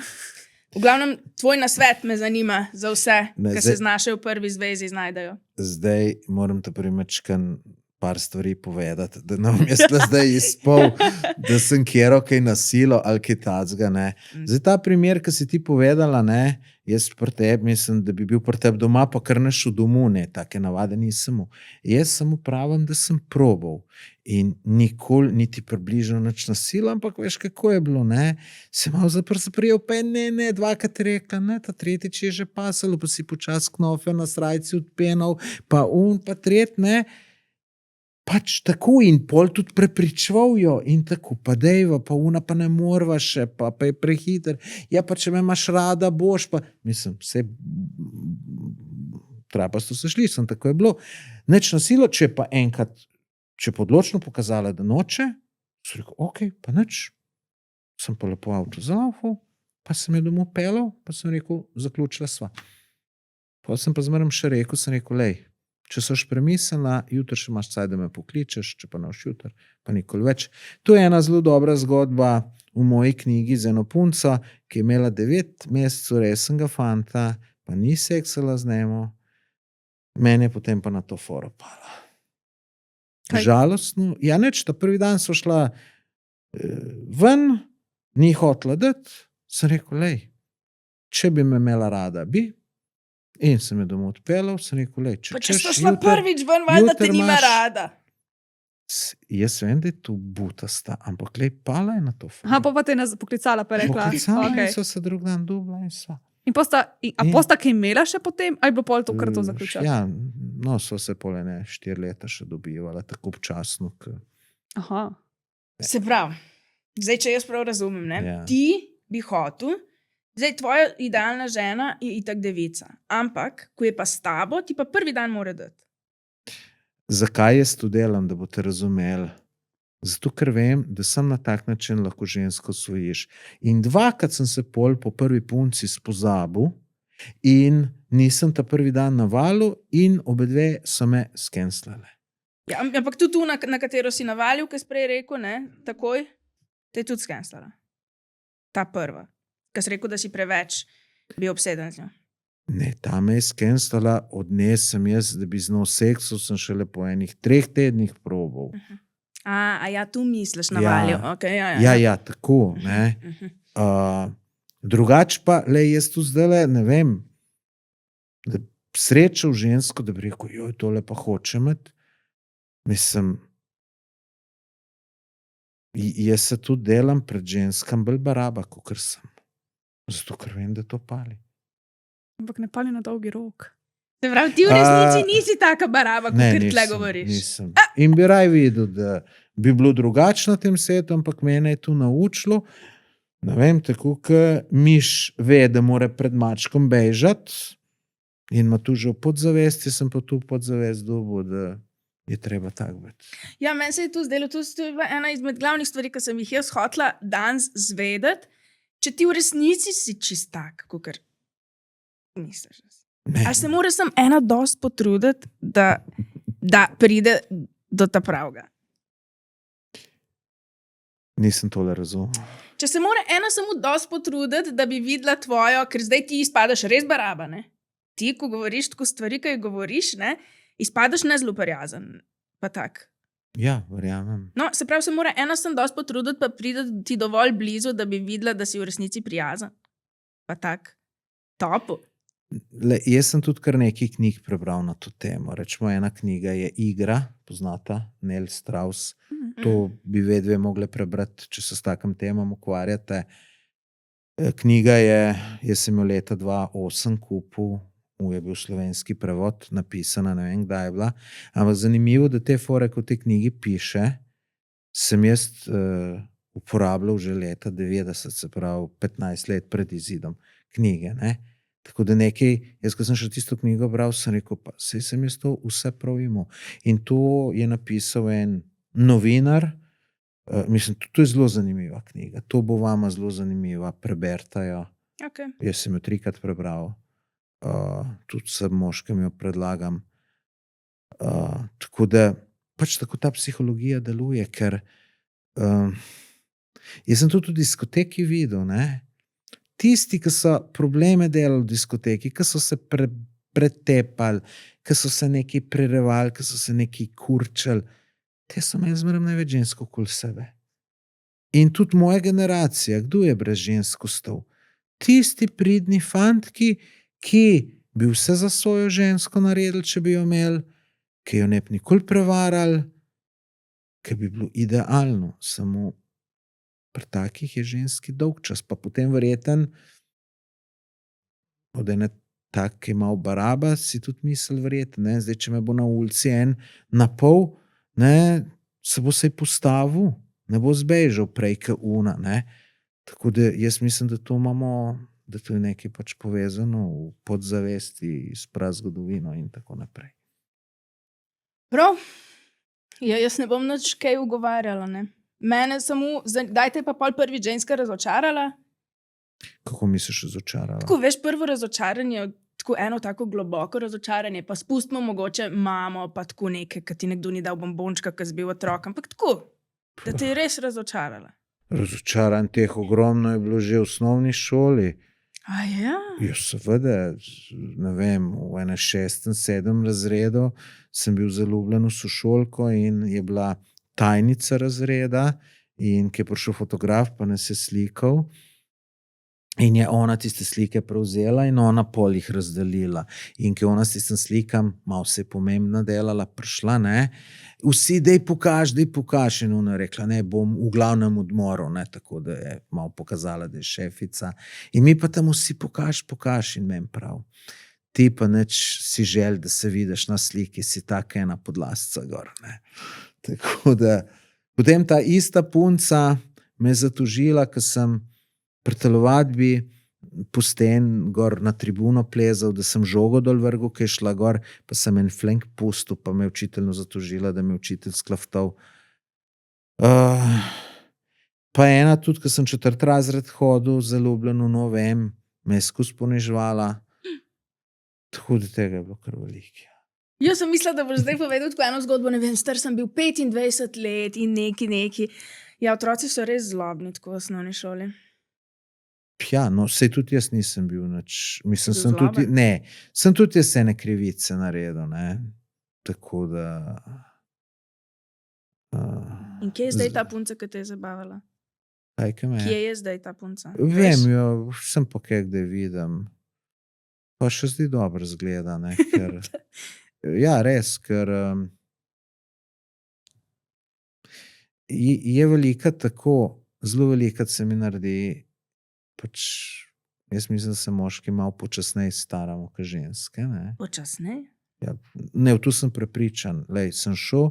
V glavnem, tvoj nasvet me zanima za vse, Ne, ki zdaj- se znašajo v prvi zvezi, znajdejo. Zdaj moram te primečkan par stvari povedati, da ne bom jaz tule zdaj izpol, da sem kjero kaj nasilo ali kaj tacga, ne. Zdaj ta primer, ki si ti povedala, ne, jaz pri tebi mislim, da bi bil pri tebi doma, pa kar neš v domu, ne, take navade nisem. Jaz samo pravim, da sem probal in nikoli niti približno nič nasilo, ampak veš, kako je bilo, ne, se malo zaprijel, pa je ne, dvakrat je rekla, ne, ta tretjič je že pasalo, pa si počas knofe na srajci odpenal, pa pa tret, ne, pač tako in pol tudi prepričval jo in tako, pa dejva, pa una pa ne morva še, pa je prehiter. Ja, pa če me imaš rada, boš pa. Mislim, vse trapasto se šli, sem tako je bilo. Neč nasilo, če pa enkrat, če pa odločno pokazala, da noče, sem rekel, ok, pa nič. Sem pa lepo avto zalaufal, pa sem je domov pelal, pa sem rekel, zaključila sva. Pa sem pa zmeraj še rekel, sem rekel, lej, če soš premislila, jutri še imaš caj, da me pokličeš, če pa noš jutri, pa nikoli več. To je ena zelo dobra zgodba v moji knjigi z eno punco, ki je imela 9 mesecev resnega fanta, pa ni seksala z njemu, mene je potem pa na to foro pala. Kaj? Žalostno. Ja, neč, ta prvi dan so šla ven, ni hotela dati, sem rekel, lej, če bi me imela rada, bi. In sem jo domov odpeljal, sem rekel, lej, Pa če češ so šla jutri- prvič ven, valjda te jutri nima imaš- rada. Jaz vem, da je to butasta, ampak lej, pala je na to foro. Aha, pa te je nas poklicala, pa je rekla. Poklicala okej. in so se drug dan dubla in sva. In posta kaj imela še potem, ali je bilo pol to, kar to zaključila? Ja, no, so se pol ene 4 leta še dobivala, tako občasno. Aha. Se pravi, zdaj, če jaz prav razumem, ne? Ja. Ti bi hotel, zdaj tvoja idealna žena je itak devica, ampak ko je pa s tabo, ti pa prvi dan mora dati. Zakaj jaz to delam, da boste razumeli? Zato, ker vem, da sem na tak način lahko žensko osvojiš. In dvakrat sem se pol po prvi punci spozabil in nisem ta prvi dan na valu in obedve so me skenslale. Ja, ampak tudi tu, na katero si navalil, ki si prej rekel, ne, takoj, te je tudi skenslala. Ta prva, ki si rekel, da si preveč bil obseden z njo. Ne, ta me je skenslala, odnesem jaz, da bi z njo seksal, sem šele po enih 3 tednih probal. A ja, tu misliš navalil. Ja. Okay, Ja, tako, ne. Drugač pa, le jaz tu zdaj, ne vem, da srečal žensko, da bi rekel, joj, tole pa hočem imeti. Mislim, jaz se tudi delam pred ženskam bolj baraba, kakor sem. Zato, ker vem, da to pali. Ampak ne pali na dolgi rok. Se pravi, ti v resnici nisi taka baraba, kot tle nisem, govoriš. nisem. In bi raj videl, da bi bilo drugače na tem svetu, ampak mene je to naučilo. Ne vem, tako, kot miš ve, da mora pred mačkom bežati in ima tu že v podzavesti, sem pa tu v podzavest dobil, da je treba tak biti. Ja, meni se je to zdelo, to je bila ena izmed glavnih stvari, ki sem jih jaz hotela danes zvedeti, če ti v resnici si čist tak, kakor misliš. Ne, Ali se mora sem ena dost potruditi, da pride do ta pravga? nisem tole razumel. Če se mora ena samo dost potruditi, da bi videla tvojo, ker zdaj ti izpadaš res baraba, ne? Ti, ko govoriš tako stvari, ki jih govoriš, ne, izpadaš ne zelo prijazen. Pa tak. Ja, verjamem. No, se pravi, se mora ena sem dost potruditi, pa pride ti dovolj blizu, da bi videla, da si v resnici prijazen. Pa tak. Topo. Le, jaz sem tudi kar nekaj knjig prebral na to temo. Rečemo, ena knjiga je Igra, poznata, Nell Strauss. To bi vedve mogli prebrati, če se s takim temam ukvarjate. Knjiga je, jaz sem jo leta 2008 kupil, je bil slovenski prevod, napisana, ne vem, kdaj je bila. Ampak zanimivo, da te fore, ko v tej knjigi piše, sem jaz uporabljal že leta 90, se pravi 15 let pred izidom knjige, ne. Tako da nekaj, jaz, ko sem še tisto knjigo bral, sem rekel, pa saj sem jaz to vse prav imel. In to je napisal en novinar, mislim, to je zelo zanimiva knjiga, to bo vama zelo zanimiva, preberta jo. Okay. Jaz sem jo 3-krat prebral. tudi sem moškim jo predlagam. Tako da pač tako ta psihologija deluje, ker jaz sem tudi v diskoteki videl, ne? Tisti, ki so probleme delali v diskoteki, ki so se pretepali, ki so se nekaj prerevali, ki so se nekaj kurčali, te so imeli zmeraj največ žensk okoli sebe. In tudi moja generacija, kdo je brez žensk ostal? Tisti pridni fantki, ki bi vse za svojo žensko naredili, če bi jo imeli, ki jo ne bi nikoli prevarali, ki bi bilo idealno, samo pri takih je ženski dolg čas, pa potem verjeten od ene tak, ki ima baraba, si tudi misel verjeten, ne? Zdaj, če me bo na ulici en na pol, ne, se bo sej postavil, ne bo zbežal prej ke una, ne. Tako da jaz mislim, da to imamo, da to je nekaj pač povezano v podzavesti s prazgodovino in tako naprej. Prav. Ja, jaz ne bom nič kaj ugovarjala, ne. Mene samo, kdaj te je pa pol prvi ženska razočarala? Kako misliš razočarala? Tako, veš, prvo razočaranje, tako eno tako globoko razočaranje, pa spustimo mogoče mamo, pa tako nekaj, ki ti nekdo ni dal bombončka, ki si bil otrok, ampak tako, da te je res razočarala. Razočaran teh ogromno je bilo že v osnovni šoli. A ja? Ja, seveda, ne vem, v enem 6., 7. razredu sem bil zaljubljen v sošolko in je bila tajnica razreda in ko je prišel fotograf, pa nas je slikal in je ona tiste slike prevzela in ona pol jih razdelila. In ko je ona s tistim slikam, malo se je pomembna delala, prišla, ne, vsi, daj pokaž, in ona je rekla, ne, bom v glavnem odmoru, ne, tako da je malo pokazala, da je šefica. In mi pa tam vsi pokaž in meni prav. Ti pa nič si želj, da se vidiš na sliki, si taka ena podlasca gor, ne. Tako da, potem ta ista punca me je zatožila, ko sem pri telovadbi po sten gor na tribuno plezal, da sem žogo dol vrgel, ki je šla gor, pa sem en flank pustil, pa me je učiteljno zatožila, da me je učitelj sklaftal. Pa ena tudi, ko sem 4. razred hodil, zaljubljen v Novem, me je skozi poniževala. Tako da tega je bilo kar veliko. Jaz sem mislila, da boš zdaj povedal tako eno zgodbo, ne vem, star sem bil 25 let in neki. Ja, otroci so res zlobni tako v osnovni šoli. Ja, no, sej tudi jaz nisem bil nič, mislim, Bil sem tudi, zloben? ne, sem tudi jaz ene krivice naredil, ne, tako da In kje je zdaj ta punca, ki te je zabavala? kaj, ke me Kje je zdaj ta punca? Vem jo, sem pa kaj, kdaj vidim. Pa še zdaj dobro izgleda, ne, ker ja, res, ker je velika tako, zelo velika se mi naredi, pač jaz mislim, da se moški malo počasneje staramo kot ženske, ne. Počasneje? Ja, ne, v to sem prepričan. Lej, sem šel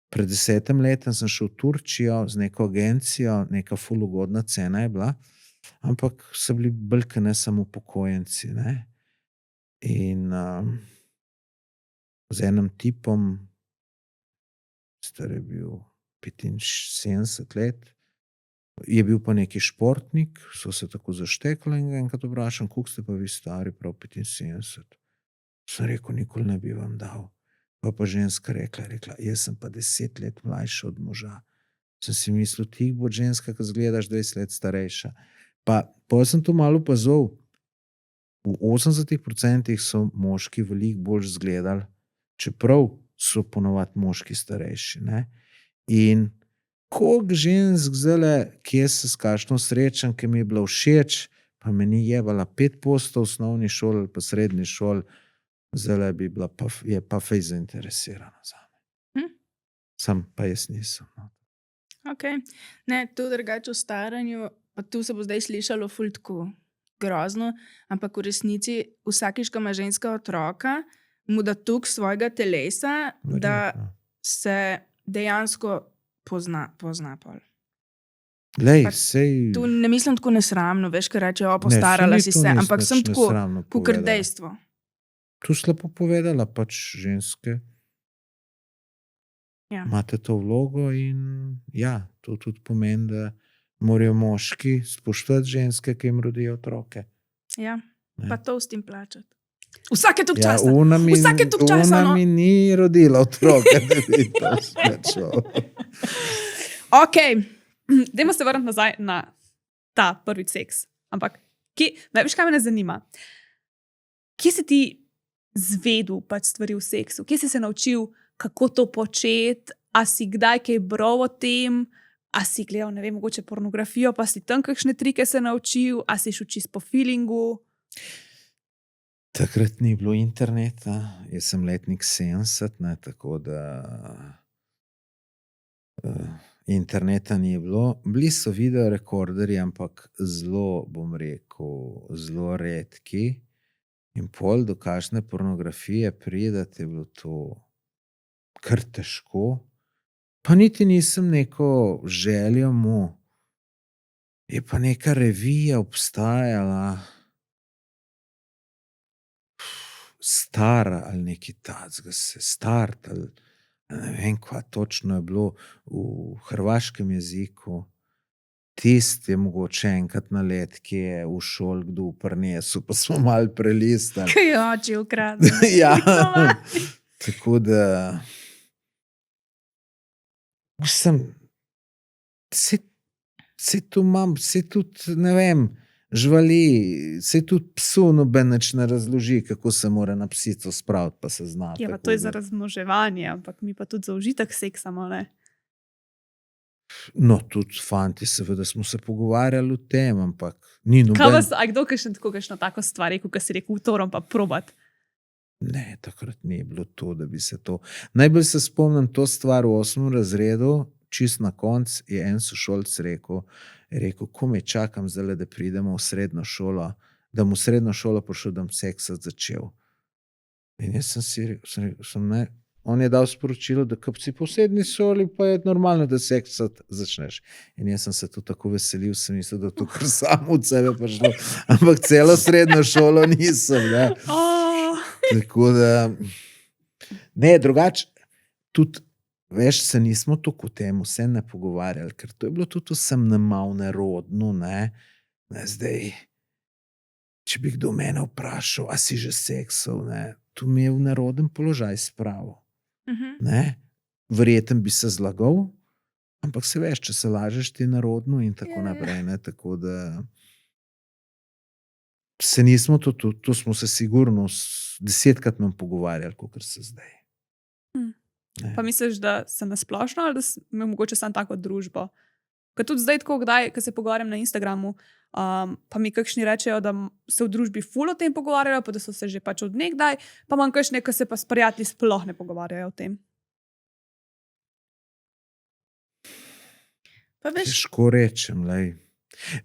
pred 10 letom sem šel v Turčijo z neko agencijo, neka ful ugodna cena je bila, ampak so bili bolj kot ne samo upokojenci, ne. In z enim tipom, star je bil 75 let, je bil pa neki športnik, so se tako zaštekali in ga enkrat vprašam, koliko ste pa vi stari, prav 75. Sem rekel, nikoli ne bi vam dal. Pa ženska rekla, jaz sem pa 10 let mlajša od moža. Sem si mislil, ti bo ženska, ki izgledaš 20 let starejša. Pa pol sem to malo opazil, v 80% so moški veliko bolj izgledali, čeprav so ponovadi moški starejši, ne. In koliko žensk zdajle, kje se s kakšno srečam, ki mi je bila všeč, pa me ni jebala 5 posto v osnovni šoli ali pa srednji šoli, zdajle bi bila pa, je pa fejst zainteresirana zame. Sam pa jaz nisem, no. Okej. Ne, to drugače o staranju, pa tu se bo zdaj slišalo ful tako grozno, ampak v resnici vsakič, ko ima ženska otroka, mu da toliko svojega telesa, da Verjetno. se dejansko pozna pol. Glej, Pač sej... Tu ne mislim tako nesramno, veš, ker reče, o, Ne, postarala saj ni si to se, nič ampak sem tako, nesramno kakor povedala. dejstvo. Tu slabo povedala, pač ženske Ja. imate to vlogo in ja, to tudi pomeni, da morajo moški spoštovati ženske, ki jim rodijo otroke. Ja, Ne. pa to s tem plačati. Vsake tok časa. Vsake toliko časa, ona no. mi ni rodila otroka, da bi to smečal. Ok. Dajmo se vrniti nazaj na ta prvi seks. Ampak, veš, kaj me zanima? Kje si ti zvedel pač stvari v seksu? Kje si se naučil, kako to početi? A si kdaj kaj bral o tem? A si gledal, ne vem, mogoče pornografijo, pa si tam kakšne trike se naučil? A si šel čisto po feelingu? Takrat ni bilo interneta, jaz sem letnik 70, ne, tako da interneta ni bilo. Bili so videorekorderji, ampak zelo, bom rekel, zelo redki. In pol do kakšne pornografije pridati je bilo to kar težko. Pa niti nisem neko željo mu. Je pa neka revija obstajala, Stara ali neki tacga se, Start ali ne vem, kva točno je bilo v hrvaškem jeziku. Tist je mogoče enkrat na let, ki je v šol kdo prinesel, pa smo malo prelistali. Kaj je oči ukradel. Ja, tako da se tu imam, se tudi, ne vem, živali, se tudi psu noben nič ne razloži, kako se mora na psico spraviti, pa se zna. Ja, pa to je za razmnoževanje, ampak mi pa tudi za užitek seksamo, ne? No, tudi fanti, seveda smo se pogovarjali o tem, ampak ni noben. A kdo kakšno tako stvar rekel, ko si rekel, to moram pa probat? Ne, takrat ni bilo to, da bi se to... Najbolj se spomnim to stvar v 8. razredu, čist na konc je en sošolc rekel, ko me čakam zdaj, da pridemo v srednjo šolo, da mu v srednjo šolo prišel, da bom seksat začel. In jaz sem rekel, ne, on je dal sporočilo, da kap si po srednji šoli, pa je normalno, da seksat začneš. In jaz sem se tu tako veselil, sem mislil, da to kar samo od sebe prišlo, ampak celo srednjo šolo nisem, ne. Tako da, ne, drugače, tudi, veš, se nismo tako o tem vse ne pogovarjali, ker to je bilo tudi vsem malo nerodno, ne. Zdaj, če bi kdo mene vprašal, a si že seksal, ne, tu mi je v neroden položaj spravil. Ne, verjeten bi se zlagal, ampak se veš, če se lažeš, ti nerodno in tako naprej, ne, tako da se nismo to smo se sigurno 10-krat manj pogovarjali, kakor se zdaj. Pa misliš, da se nasplošno ali da me mogoče samo tako družbo? Ker tudi zdaj tako kdaj, ko se pogovarjam na Instagramu, pa mi kakšni rečejo, da se v družbi ful o tem pogovarjajo, pa da so se že pač od nekdaj, pa imam kakšne, ko se pa s prijatelji sploh ne pogovarjajo o tem. Pa veš, Težko rečem, lej.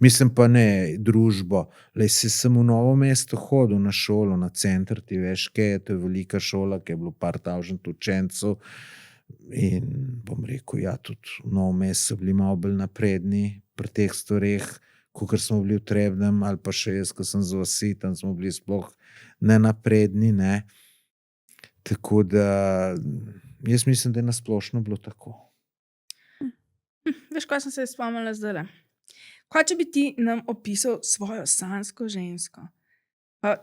Mislim pa ne, družbo. Lej, sem v Novo mesto hodil na šolo, na center, ti veš, kaj je, to je velika šola, ki je bilo par tavžent učencev in bom rekel, ja, tudi v Novo mesto so bili malo bolj napredni pri teh stvareh, kakor smo bili v Trebnjem, ali pa še jaz, ko sem z vasi, tam smo bili sploh nenapredni, ne. Tako da, jaz mislim, da je nasplošno bilo tako. veš, kaj sem se spomnila zdaj? Kaj, če bi ti nam opisal svojo sanjsko žensko? Pa,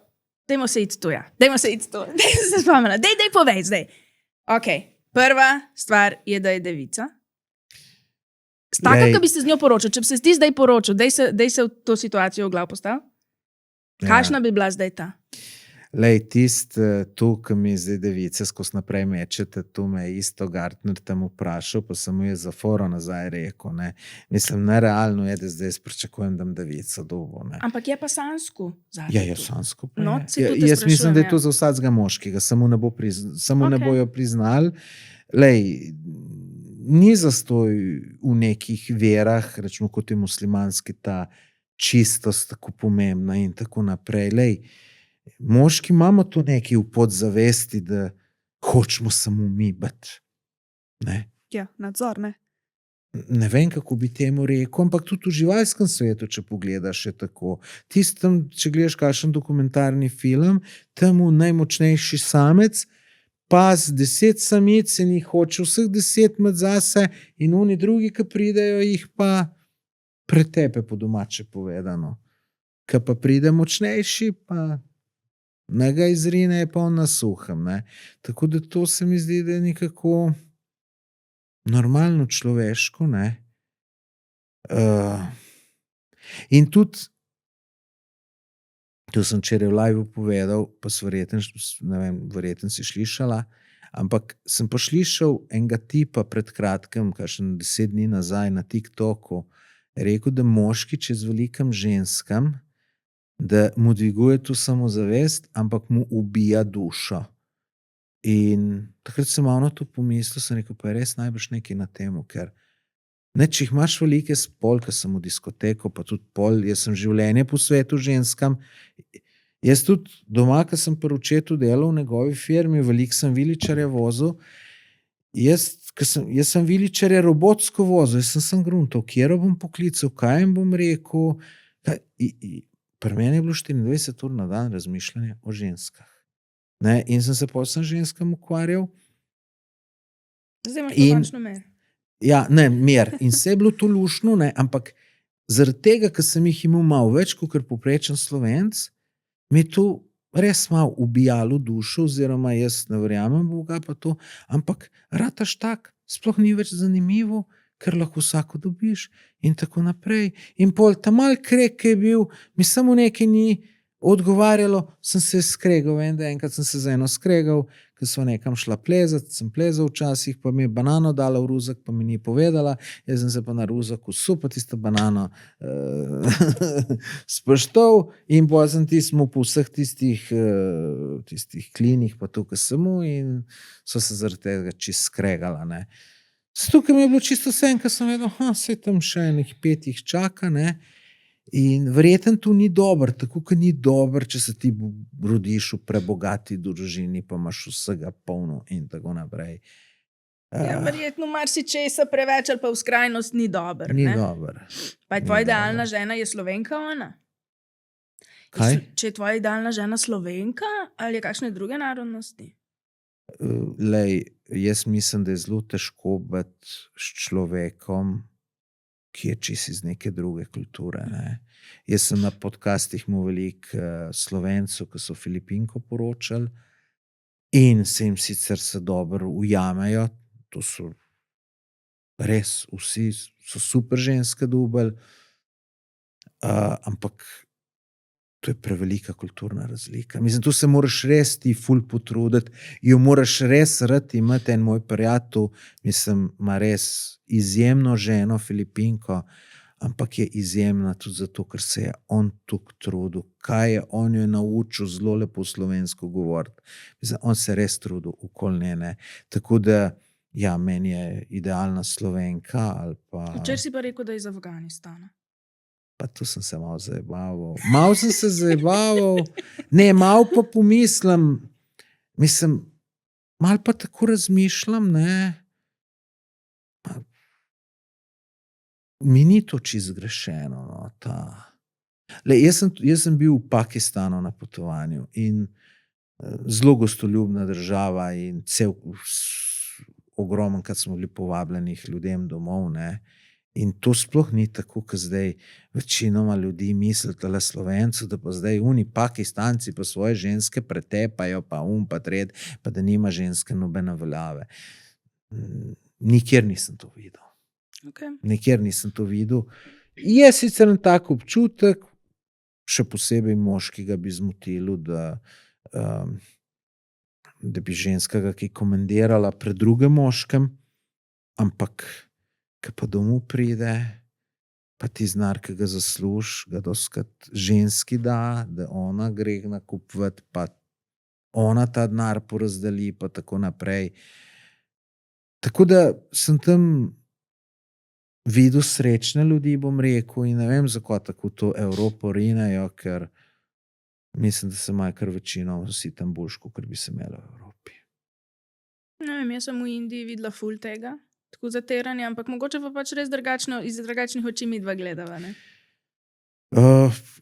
dajmo se iti tu, ja. Dajmo se spomnila. Dej povej zdaj. Ok, prva stvar je, da je devica. Taka, ko bi se z njo poročil. Če bi se ti zdaj poročil, dej se v to situacijo v glav postavil. Kakšna bi bila zdaj ta? Lej, tu, ki mi zdaj device skozi naprej mečete, tu me je isto Gartner tam vprašal, pa sem mu je za foro nazaj rekel, ne. Mislim, nerealno je, da zdaj pričakujem, da bom devico dobil, ne. Ampak je pa sanjsko. Ja, je sanjsko. No, Jaz mislim, da je to za vsakega moškega, samo ne bojo priznali. Lej, ni zastoj v nekih verah, rečemo kot je muslimanski, ta čistost tako pomembna in tako naprej. Lej, moški imamo to nekaj v podzavesti, da hočemo samo mi biti. Ne? Ja, nadzor, ne? Ne vem, kako bi temu rekel, ampak tudi v živalskem svetu, če pogledaš, je tako. Tistem, če gledaš kakšen dokumentarni film, tam v najmočnejši samec, pa z 10 samic in jih hoče vseh 10 med zase in oni drugi, ki pridejo, jih pa pretepe po domače povedano. Ko pa pride močnejši, pa Ga izrine, je pa on na suhem. Ne? Tako da to se mi zdi, da je nekako normalno človeško. Ne? In tudi, to sem včeraj v live povedal, pa verjetno si slišala, ampak sem pa slišal enega tipa pred kratkim, kakšen 10 dni nazaj na TikToku, rekel, da moški čez velikim ženskam, da mu dviguje to samozavest, ampak mu ubija dušo. In takrat sem malo na to pomislil, sem rekel, pa je res najbrž nekaj na temu, ker ne, če jih imaš velike spol, ker sem v diskoteko, pa tudi pol, jaz sem življenje posvetil ženskam. Jaz tudi doma, ker sem pri očetu delal v njegovi firmi, veliko sem viličarja vozil. Jaz sem viličarja robotsko vozil, jaz sem gruntal, kjer bom poklical, kaj jim bom rekel. Pri meni je bilo 24 ur na dan razmišljanje o ženskah. Ne? In sem se povsem ženskam ukvarjal. Zdaj imaš pokončno mer. Ja, ne, mer. In se je bilo to lušno, ne? Ampak zaradi tega, ker sem jih imel malo več, kot povprečen Slovenc, mi je to res malo ubijalo dušo, oziroma jaz ne verjamem Boga pa to, ampak rataš tak, sploh ni več zanimivo, ker lahko vsako dobiš in tako naprej. In pol ta mal krek, ki je bil, mi samo nekaj ni odgovarjalo, sem se skregal, enkrat sem se za eno skregal, ker smo nekam šla plezati, sem plezal včasih, pa mi je banano dala v ruzak, pa mi ni povedala, jaz sem se pa na ruzaku super tisto banano spoštoval in pa sem tismu po vseh tistih klinih pa tukaj samo in so se zaradi tega čist skregala, ne. Tukaj mi je bilo čisto vse, ker sem vedel, saj tam še nekaj 5 jih čaka, ne. In verjetno to ni dobro, tako kot ni dobro, če se ti rodiš v prebogati družini, pa imaš vsega polno in tako naprej. Ja, verjetno marsičesa preveč ali pa v skrajnost ni dobro. Ni dobro. Pa je tvoja idealna žena je Slovenka, ona? Kaj? Če je tvoja idealna žena Slovenka ali je kakšne druge narodnosti? Lej, jaz mislim, da je zelo težko biti s človekom, ki je čisto iz neke druge kulture. Ne? Jaz sem na podcastih imel veliko Slovencev, ki so Filipinko poročali in se jim sicer se dobro ujamejo, to so res, vsi so super ženske dobili, ampak to je prevelika kulturna razlika. Mislim, tu se moraš res ti ful potruditi, jo moraš res rad imeti. En moj prijatelj, mislim, ima res izjemno ženo Filipinko, ampak je izjemna tudi zato, ker se je on toliko trudil, kaj je on jo naučil zelo lepo slovensko govoriti. Mislim, on se res trudil, okoli ne. Tako da, ja, meni je idealna Slovenka ali pa... Včeraj si pa rekel, da je iz Afganistana. Pa tu sem se malo zajebaval. Malo sem se zajebaval. Ne, malo pa pomislim. Mislim, malo pa tako razmišljam, ne. Mi ni to čisto zgrešeno, no, ta. Le, jaz sem bil v Pakistanu na potovanju in zelo gostoljubna država in ogromno smo bili povabljenih ljudem domov, ne. In to sploh ni tako, kot zdaj večinoma ljudi misli, tale Slovencu, da pa zdaj oni Pakistanci pa svoje ženske pretepajo, pa pa tred, pa da nima ženske nobene veljave. Nikjer nisem to videl. Okay. Nikjer nisem to videl. Je sicer en tak občutek, še posebej moškega bi zmotilo, da bi ženskega ki komandirala pred drugim moškem, ampak ki pa domov pride, pa ti znar, ki ga zasluži, ga doskrat ženski da ona gre nakupovati, pa ona ta denar porazdeli, pa tako naprej. Tako da sem tam videl srečne ljudi, bom rekel, in ne vem, zakaj tako to Evropo rinejo, ker mislim, da se imajo kar večino vsi tam boljš, kot bi se imeli v Evropi. Ne vem, jaz sem v Indiji videla ful tega, tako zateranje, ampak mogoče pa pač res iz drugačnih oči midva gledava, ne?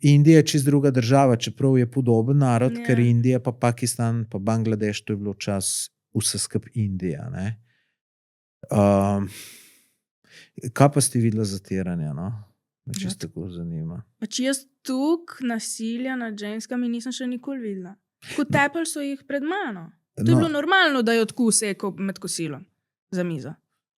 Indija je čisto druga država, čeprav je podoben narod, Ja. ker Indija pa Pakistan pa Bangladeš, to je bilo čas vse skup Indija, ne. Kaj pa ste videla zatiranja, no? Me čisto tako zanima. Pač jaz tukaj nasilja nad ženskami nisem še nikoli videla. Kot tepel so jih pred mano. To je bilo normalno, da je odkuse med kosilom za mizo.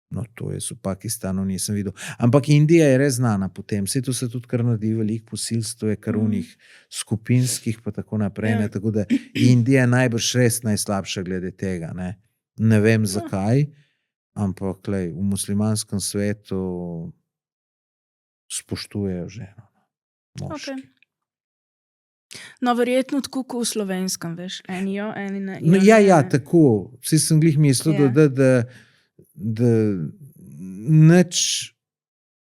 No, to jaz v Pakistanu nisem videl. Ampak Indija je res znana potem. Vse to se tudi kar naredi, veliko posilstv je kar unih skupinskih pa tako naprej. Ja. Ne? Tako da Indija je najbrž res najslabša glede tega. Ne vem zakaj, ampak lej, v muslimanskem svetu spoštujejo ženo. Moški. Okay. No, verjetno tako kot v slovenskem, veš, eni jo, eni ne. No, ja, tako. Vsi sem glih mislil, da nič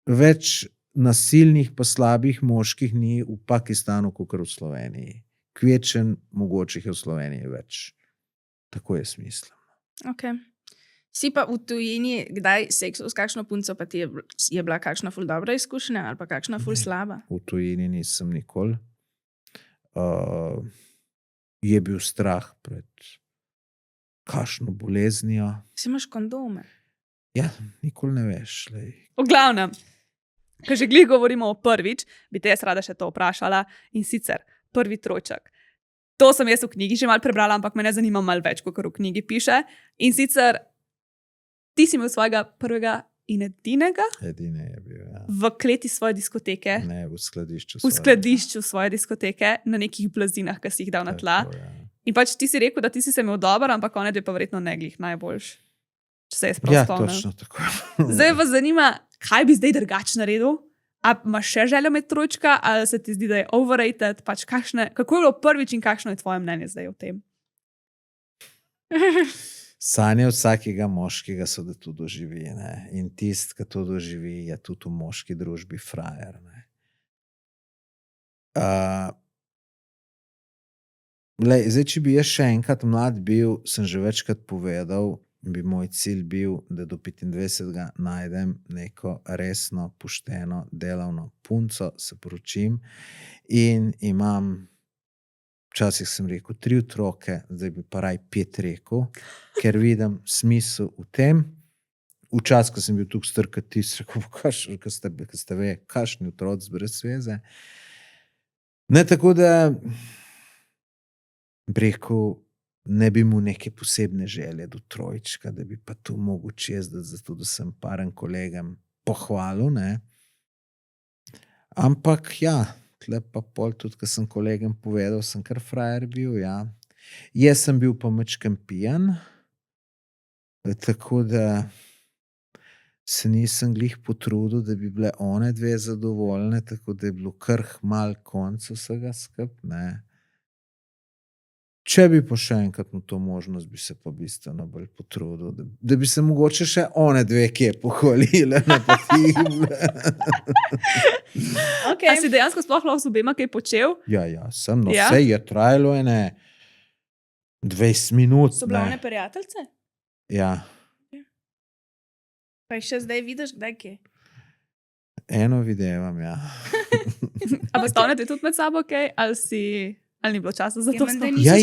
več nasilnih pa slabih moških ni v Pakistanu, kot v Sloveniji. Kvečen, mogoče je v Sloveniji več. Tako jaz mislim. Okay. Si pa v tujini, kdaj seksu s kakšno punco, pa ti je bila kakšna ful dobra izkušnja ali pa kakšna ful slaba? V tujini nisem nikoli. Je bil strah pred kakšno boleznijo. Si imaš kondome? Ja, nikoli ne veš. Lej. V glavnem, ko že glih govorimo o prvič, bi te jaz rada še to vprašala in sicer prvi trojček. To sem jaz v knjigi že malo prebrala, ampak me ne zanima malo več, kot v knjigi piše. In sicer ti si imel svojega prvega in edinega Edine je bil, ja. v kleti svoje diskoteke, Ne, v skladišču. v skladišču svoje diskoteke, na nekih blazinah, ki si jih dal na tla. Tako, ja. In pač ti si rekel, da ti si se imel dober, ampak one dve pa verjetno ne glih najboljš. Če se jaz prav Ja, spomnim. točno tako. Zdaj vas zanima, kaj bi zdaj drugače naredil? A imaš še željo imeti trojčka, ali se ti zdi, da je overrated? Pač kako je bilo prvič in kakšno je tvoje mnenje zdaj o tem? Sanje vsakega moškega so, da to doživi. Ne? In tist, ki to doživi, je tudi v moški družbi frajer. Zdaj, če bi jaz še enkrat mlad bil, sem že večkrat povedal, bi moj cilj bil, da do 25. najdem neko resno, pošteno, delavno punco, se poročim in imam, včasih sem rekel 3 otroke, zdaj bi pa raj 5 rekel, ker vidim smisel v tem. Včasih, ko sem bil tukaj star kot ti, rekel, ko ste ve, kakšni otroci brez veze. Ne, tako da bi rekel, ne bi mu neke posebne želje do trojčka, da bi pa tu mogel čezdati, zato da sem paren kolegem pohvalil, ne. Ampak ja, tle pa pol tudi, ko sem kolegem povedal, sem kar frajer bil, ja. Jaz sem bil pa majčkeno pijan, tako da se nisem glih potrudil, da bi bile one dve zadovoljne, tako da je bilo kar malo konc vsega skup, ne. Če bi pa še enkrat na to možnost, bi se pa bistveno bolj potrudil, da bi se mogoče še one dve kje pohvalile na potim. Okay. A si dejansko sploh lahko z obema kaj počel? Ja, sem, no Ja? vse je trajalo ene 20 minut. So bile one Ne. prijateljce? Ja, Pa jih še zdaj vidiš, kdaj kje? eno videvam, ja. Ampak sta one dve tudi med sabo kaj? Ali ni bilo časa za to? sploh? Ja.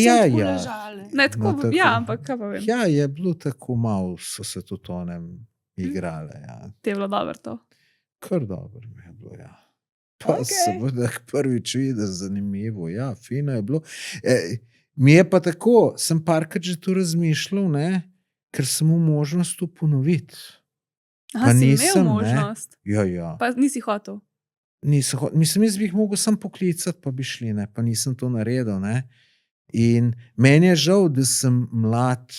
Ne, tako, No, tako. ja, ampak kaj pa vem. Ja, je bilo tako malo, so se tudi onem igrale, ja. Ti je bilo dobro to. Kar dobro mi je bilo, ja. Pa Okej. seveda prvič videl, zanimivo, ja, fino je bilo. Mi je pa tako, sem parkrat že tu razmišljal, ne, ker sem imel možnost to ponoviti. Aha, Pa si nisem, imel ne. možnost. Ja. Pa nisi hotel. Mislim, jaz bi jih mogel sam poklicati, pa bi šli, ne, pa nisem to naredil, ne. In meni je žal, da sem mlad,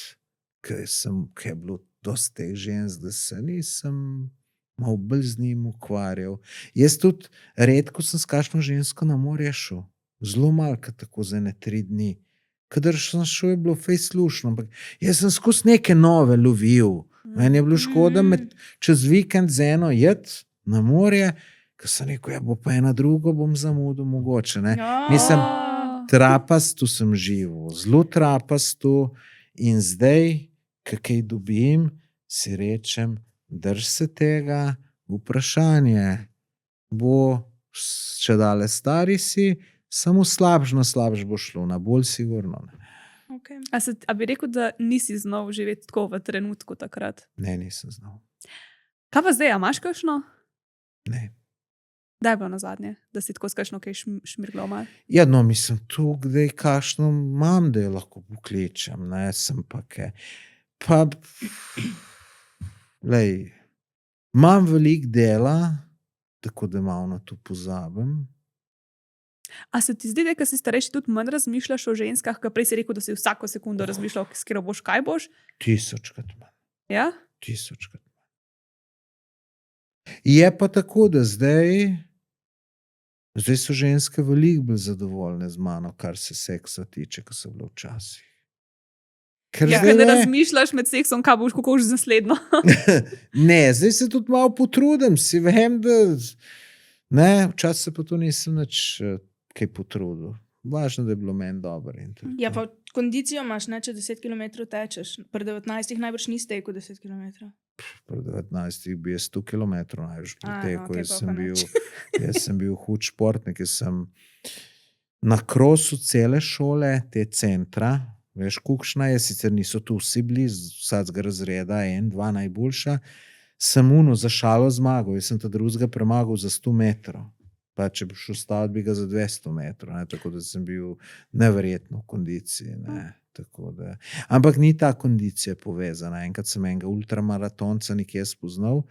ker je bilo dosti teh žensk, da se nisem malo bolj z njim ukvarjal. Jaz tudi redko sem s kakšno žensko na morje šel. Zelo malko, tako za ene 3 dni. Kadar sem šel, je bilo fejst slušno, ampak jaz sem skozi neke nove lovil. Meni je bilo škoda čez vikend z eno jed na morje, ker sem rekel, ja, bo pa ena drugo, bom zamudil mogoče, ne. Mislim, trapasto sem živel, zelo trapasto in zdaj, kaj dobim, si rečem, drž se tega, vprašanje bo, če dale stari si, samo slabš na slabš bo šlo, na bolj sigurno. Ne, Okay. A bi rekel, da nisi znal živeti tako v trenutku takrat? ne nisem znal. Kaj pa zdaj, a imaš kakšno? Ne. Da je bilo na zadnje, da si tako skašno kaj šmirglo mal. Ja, no, mislim, tu, kdaj kašno imam, da jo lahko pokličem, ne, sem pa kaj. Pa, lej, imam veliko dela, tako da malo na to pozabim. A se ti zdi, da ko si starejši tudi manj razmišljaš o ženskah, ko prej si rekel, da si vsako sekundo razmišljal, s katero boš, kaj boš? 1000krat manj. Ja? 1000krat manj. Je pa tako, da zdaj so ženske veliko bolj zadovoljne z mano, kar se seksa tiče, ko so bile včasih. Ker Ja, zdaj ne ne, razmišljaš med seksom, kaj boš, kako boš z naslednjo. ne, zdaj se tudi malo potrudim, si vem, da ne, včasih se pa to nisem nič kaj potrudil. Važno, da je bilo meni dobro. in to je Ja, to. pa kondicijo imaš, ne, če 10 km tečeš. Pri 19 najbrž nisi tekel 10 km. Pri 19 bi jaz 100 km največ pretekel. okej, Jaz pol pa jaz sem bil hud športnik, jaz sem na krosu cele šole, te centra, veš, kukšna je, sicer niso tu vsi bili, vsakega razreda, 1, 2 najboljša, sem uno za šalo zmagal, jaz sem ta drugega premagal za 100 metrov. Pa če bi šel staviti, bi ga za 200 metrov, ne, tako da sem bil neverjetno v kondiciji. Ne, tako da. Ampak ni ta kondicija povezana. Enkrat sem enega ultramaratonca nekje spoznal,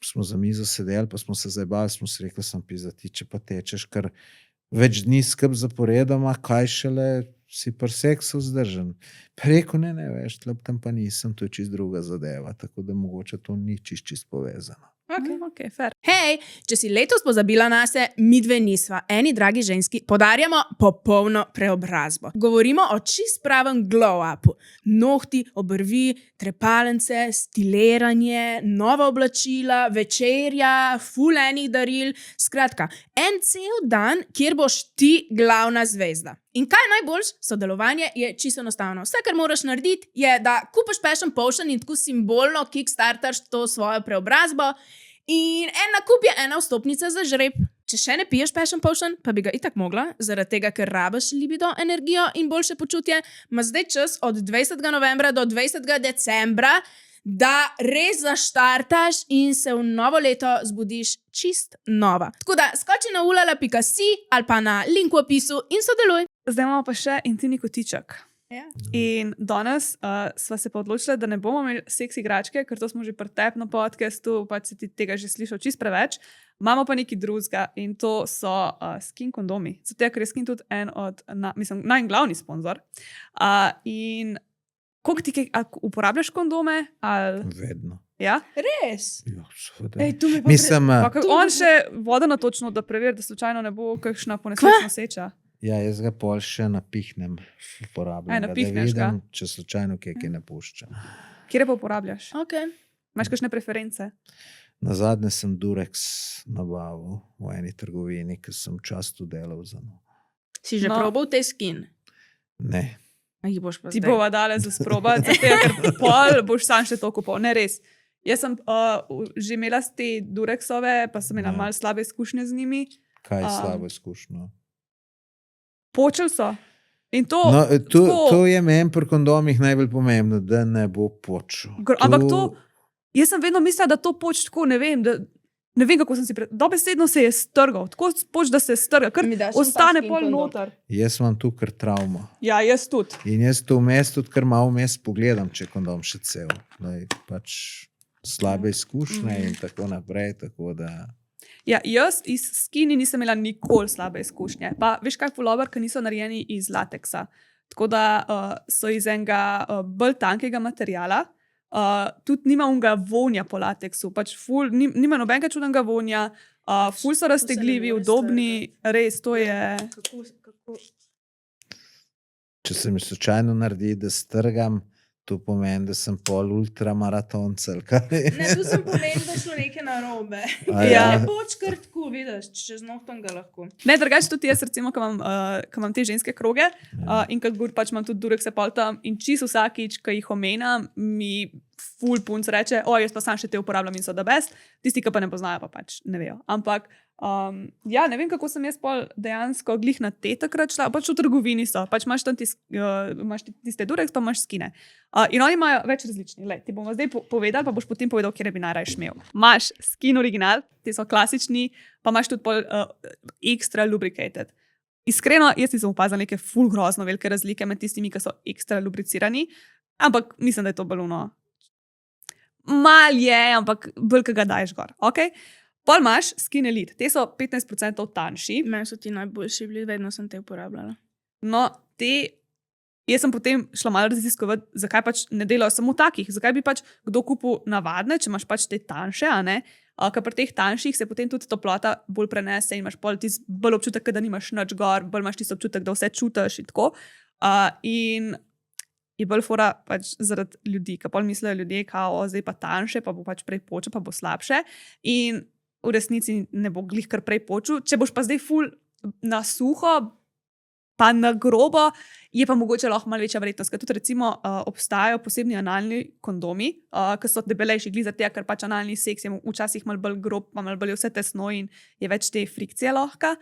smo za mizo sedeli, pa smo se zabavali, smo si rekli, sem pizda, ti če pa tečeš kar več dni skrb zaporedoma, kaj šele si pri seksu vzdržen. Pa rekel, ne, veš, tlep tam pa nisem, to je čist druga zadeva, tako da mogoče to ni čist povezano. Okay, fair. Hej, če si letos pozabila nase, mi dve nisva, eni dragi ženski, podarjamo popolno preobrazbo. Govorimo o čist pravem glow-upu. Nohti, obrvi, trepalence, stiliranje, nova oblačila, večerja, ful enih daril. Skratka, en cel dan, kjer boš ti glavna zvezda. In kaj najboljš? Sodelovanje je čisto enostavno. Vse, kar moraš narediti, je, da kupiš Passion Potion in tako simbolno kickstartaš to svojo preobrazbo. In en nakup je ena vstopnica za žreb. Če še ne piješ Passion Potion, pa bi ga itak mogla, zaradi tega, ker rabiš libido, energijo in boljše počutje, ima zdaj čas od 20. novembra do 20. decembra, da res zaštartaš in se v novo leto zbudiš čist nova. Tako da skoči na ulala.si ali pa na link v opisu in sodeluj. Zdaj imamo pa še intimni kotiček. Ja. In danes sva se pa odločila, da ne bomo imeli seks igračke, ker to smo že pri tebi na podcastu, pač si ti tega že slišal čist preveč. Imamo pa nekaj drugega in to so skin kondomi. Zato, ker je skin tudi en od, najglavni sponzor. In koliko ti uporabljaš kondome? Ali... Vedno. Ja? Res? Ja, seveda. Ej, tu mi pa Mislim, On še voda na točno, da preveri, da slučajno ne bo kakšna ponesrečna seča. ja, jaz ga pol še napihnem, uporabljam ga, da napihneš ga. vidim, če slučajno kaj ne pušča. Kje pa uporabljaš? Okay. Imaš kakšne preference? Nazadnje sem Durex nabavil v eni trgovini, ki sem často delal za njo. Si že probal te skin? Ne. A jih boš pa Ti zdaj? bova dale za sprobati, ker pol boš sam še to kupil. Ne res. Jaz sem že imela te Durexove, pa sem imela Ja. malo slabe izkušnje z njimi. Kaj je slabo izkušnjo? Počeli so. In to, No, tako- to je meni pri kondomih najbolj pomembno, da ne bo počel. ampak to, jaz sem vedno mislila, da to poč tako, ne vem, kako sem si dobesedno se je strgal, tako poč, da se strga, ker Mi daš en ostane skin pol kondom? noter. Jaz imam tu kar travmo. Ja, jaz tudi. In jaz to vmes tudi kar malo vmes pogledam, če je kondom še cel. Daj, pač slabe izkušnje in tako naprej, tako da... Ja, jaz iz skini nisem imela nikoli slabe izkušnje. Pa veš kaj, pulover, ki niso narejeni iz lateksa. Tako da so iz enega bolj tankega materijala. Tudi nima unga vonja po lateksu. Pač nima nobenega čudnega vonja. Ful so raztegljivi, more udobni. Res, to je... Kako? Če se mi slučajno naredi, da strgam, to pomeni, da sem pol ultramaratonca. Ne, tu sem pomenil, da šlo nekaj narobe. Ja. Ne boč kar tako, vidiš, če z nohtom ga lahko. Ne, drugače tudi jaz, recimo, ko imam te ženske kroge in ko pač imam tudi Durexe pol tam in čisto vsakič, ko jih omenjam, mi ful punc reče, jaz pa sam še te uporabljam in so the best, tisti, ki pa ne poznajo, pa pač ne vejo. Ampak ja, ne vem, kako sem jaz pol dejansko glih na te takrat šla, pač v trgovini so, pač imaš tam imaš tiste Durex, pa imaš skine. In oni imajo več različnih. Lej, ti bomo zdaj povedali, pa boš potem povedal, kje bi najraje imel. Imaš skin original, ti so klasični, pa imaš tudi pol extra lubricated. Iskreno, jaz nisem opazila neke ful grozno velike razlike med tistimi, ki so ekstra lubricirani, ampak mislim, da je to baluno. Mal je, ampak bolj, ki ga daješ gor. Okay? Pol imaš Skin Elite, te so 15% tanjši. Meni so ti najboljši bili, vedno sem te uporabljala. No, jaz sem potem šla malo raziskovati, zakaj pač ne delajo samo takih, zakaj bi pač kdo kupil navadne, če imaš pač te tanjše, a ne? Ker pri teh tanjših se potem tudi toplota bolj prenese in imaš pol tisti bolj občutek, da nimaš nič gor, bolj imaš tisti občutek, da vse čutiš in tako. In je bolj fora pač zaradi ljudi, ker pol mislijo ljudje, kao, zdaj pa tanjše, pa bo pač prej počel, pa bo slabše. In v resnici ne bo glih kar prej počel. Če boš pa zdaj ful na suho, pa na grobo, je pa mogoče lahko malo večja verjetnost. Ker tudi recimo obstajajo posebni analni kondomi, ki so debelejši glih zaradi tega, ker pač analni seks je včasih malo bolj grob, pa malo bolj vse tesno in je več te frikcije lahko.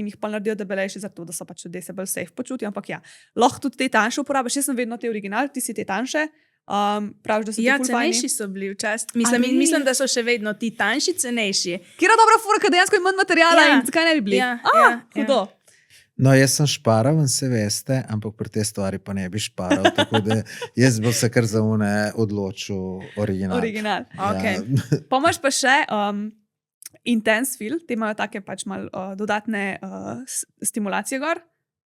In jih pa naredijo debelejši zato, da so pač ljudje se bolj safe počutijo. Ampak ja, lahko tudi te tanjše uporabiš. Jaz sem vedno te original, ti si te tanjše. Praviš, da so ti ful fajni. Cenejši so bili včasih. Mislim, da so še vedno ti tanjši cenejši. Kjera dobra fura, ker dejansko je manj materijala in zakaj ne bi bili? Hudo. No, jaz sem šparal, se veste, ampak pri te stvari pa ne bi šparal, tako da jaz bi se kar za une odločil original. Okay. Pa imaš pa še Intense Feel, te imajo take pač malo dodatne stimulacije gor.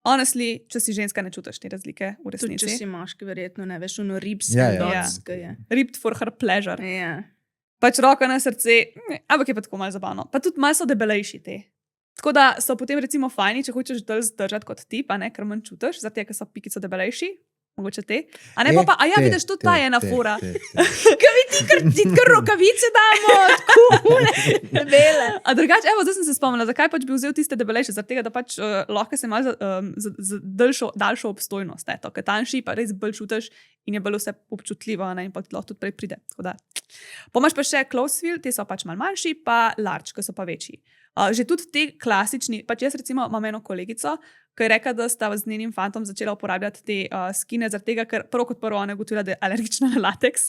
Honestly, če si ženska, ne čutiš te razlike v resnici. Tudi če si moški, verjetno ne veš, ono ribske. Ripped for her pleasure. Ja. Pač roka na srce, ampak je pa tako malo zabavno. Pa tudi malo so debelejši te. Tako da so potem recimo fajni, če hočeš dlje zdržati kot ti, pa ne, ker manj čutiš, zato ker so piki so debelejši. Mogoče te. A ne pa, vidiš, tudi ta je ena fora. Kaj vidi, ti kar rokavice damo, tako debele. A drugače, evo, zdaj sem se spomnila, zakaj pač bi vzel tiste debelejše, zaradi tega, da pač lahko se malo za daljšo obstojnost, ne, to, ker tanjši pa res bolj čutiš in je bolj vse občutljivo, ne, in pa lahko tudi prej pride. Tako da. Pomaš pa še Close Feel, te so pač malo manjši, pa Large, ki so pa večji. Že tudi te klasični, pač jaz recimo imam eno kolegico, ki je rekla, da sta z njenim fantom začela uporabljati te skine, zaradi tega, ker prvo kot prvo ona je ugotovila, da je alergična na lateks,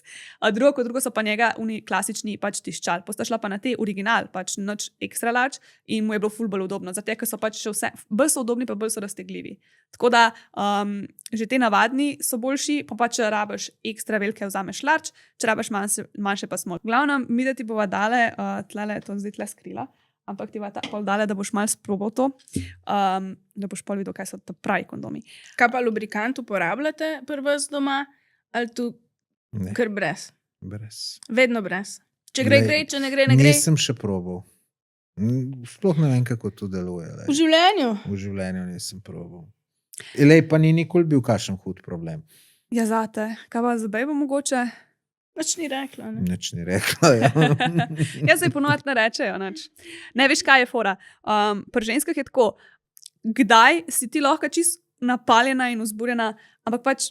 drugo kot drugo so pa njega uni klasični pač tiščal. Posta šla pa na te original, pač nič extra large in mu je bilo ful bolj udobno, zaradi tega, ker so pač še vse, bolj so udobni, pa bolj so raztegljivi. Tako da že te navadni so boljši, pa pač če rabiš ekstra velike, vzameš large, če rabiš manjše pa small. Glavno, mi da ti bova dale, tlele, to zdaj tle skrila, ampak ti bo ta pol dale, da boš malo sprobal to, da boš pol videl, kaj so to pravi kondomi. Kaj pa lubrikant uporabljate pri vas doma, ali tu kar brez? Brez. Vedno brez. Če gre, če ne gre, ne gre. Nisem še probal. Sploh ne vem, kako to deluje. V življenju? V življenju nisem probal. Lej, pa ni nikoli bil kakšen hud problem. Ja, zate. Kaj pa za bejbo mogoče? Nič ni rekla. Nič ni rekla, ja. Jaz se ponovno ne rečejo, nič. Ne veš, kaj je fora. Pri ženskah je tako, kdaj si ti lahko čist napaljena in vzburjena, ampak pač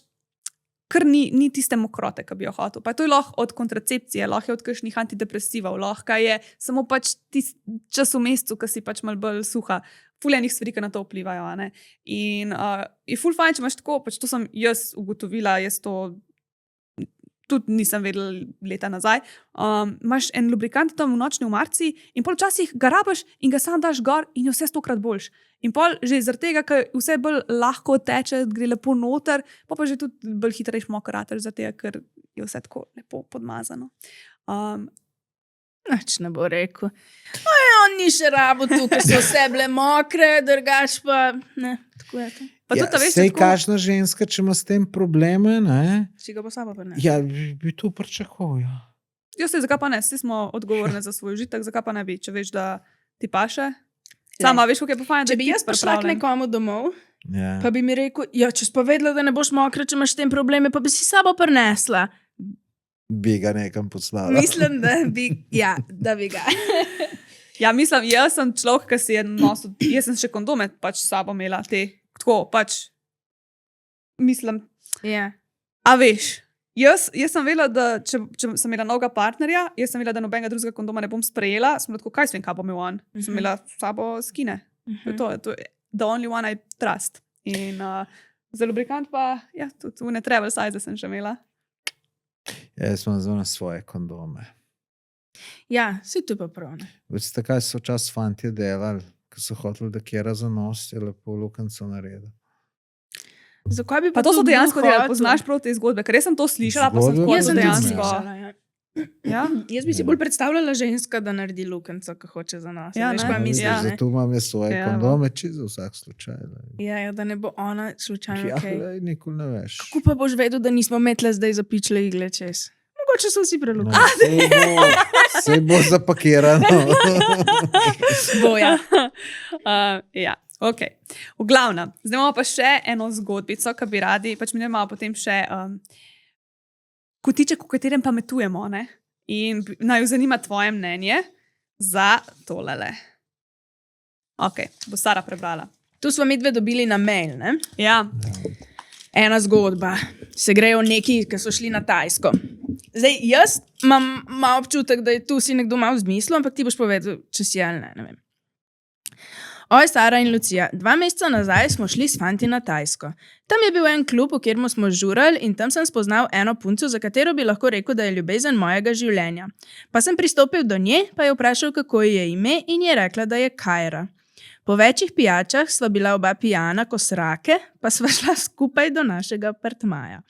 kar ni tiste mokrote, ki bi jo hotel. Pa to je lahko od kontracepcije, lahko je od kakšnih antidepresivov, lahko je samo pač tisti čas v mesecu, ki si pač malo bolj suha. Fuljenih stvari, ki na to vplivajo. Ne? In je ful fajn, če imaš tako, pač to sem jaz ugotovila, jaz to tudi nisem vedela leta nazaj. Imaš en lubrikant tam v nočni umarci in pol včasih ga rabiš in ga sam daš gor in je vse 100-krat boljš. In pol že zaradi tega, ker vse bolj lahko teče, gre lepo noter, pa že tudi bolj hitrejš mokrateš, zaradi tega, ker je vse tako lepo podmazano. Nič ne bo rekel. On ni še rabo tu, ker so vse bile mokre, drugač pa ne, tako je to. Pa ja, tudi, veš, sej tako... kažna ženska, če ima s tem probleme, ne? Si ga pa sama pa ne. Ja, bi to pričakoval, ja. Jo, zakaj pa ne? Vsi smo odgovorni za svoj užitek, zakaj pa ne bi, če veš, da ti paše? Sama veš, kako je pa fajn, če bi jaz prišla k nekomu domov, pa bi mi rekel, ja, če si pa vedela, da ne boš mokra, če imaš s tem probleme, pa bi si sabo prinesla. Bi ga nekam poslala. Mislim, da bi ga. Ja, mislim, jaz sem človek, ki si je nosil, jaz sem še kondome pač s sabo imela te, tako pač, mislim, Ja. A veš, Jaz sem vedela, da če sem imela novega partnerja, jaz sem vedela, da nobenega drugega kondoma ne bom sprejela. Sem bila tako, kaj svem, kaj bom imel on. Sem imela s sabo skine. To je the only one I trust. In za lubrikant pa, ja, tudi ne travel size sem še imela. Jaz sem zelo na svoje kondome. Ja, si tu pa prav. Veste, kaj so čas fantje delali, ko so hoteli, da kjera za nos, je lepo lukenco naredil. Zakaj bi Pa to so dejansko delali, poznaš prav te zgodbe, ker jaz sem to slišala, pa sem Zgodbe? tako Jaz sem tudi dejansko. slišala, ja. Ja? Jaz bi si bolj predstavljala ženska, da naredi lukenco, ko hoče za nas. Ja, Veš, ne. pa misliš, Ja. ne? Zato imam jaz svoje Ja, kondome, čisto za vsak slučaj. Ja, da ne bo ona slučajno Ja, kaj. lej, nikoli ne veš. Kako pa boš vedel, da nismo metle zdaj zapičile igle čez? Mogoče so vsi No, prelukali. sej bo zapakirano. Boja. Ja, ok. V glavnem, zdaj imamo pa še eno zgodbico, ki bi radi, pač mi imamo potem še kotiček, v katerem pametujemo, ne? In naj jo zanima tvoje mnenje za tolele. Ok, bo Sara prebrala. Tu smo mi dve dobili na mail, ne? Ja, Ena zgodba. Se grejo neki, ki so šli na Tajsko. Zdaj, jaz imam malo občutek, da je tu si nekdo malo zmislil, ampak ti boš povedal, če si ali ne, ne vem. Oj, Sara in Lucija, 2 meseca nazaj smo šli s fanti na Tajsko. Tam je bil en klub, v katerem smo žurali in tam sem spoznal eno punco, za katero bi lahko rekel, da je ljubezen mojega življenja. Pa sem pristopil do nje, pa je vprašal, kako ji je ime in je rekla, da je Kajra. Po večjih pijačah sva bila oba pijana ko srake, pa sva šla skupaj do našega apartmaja.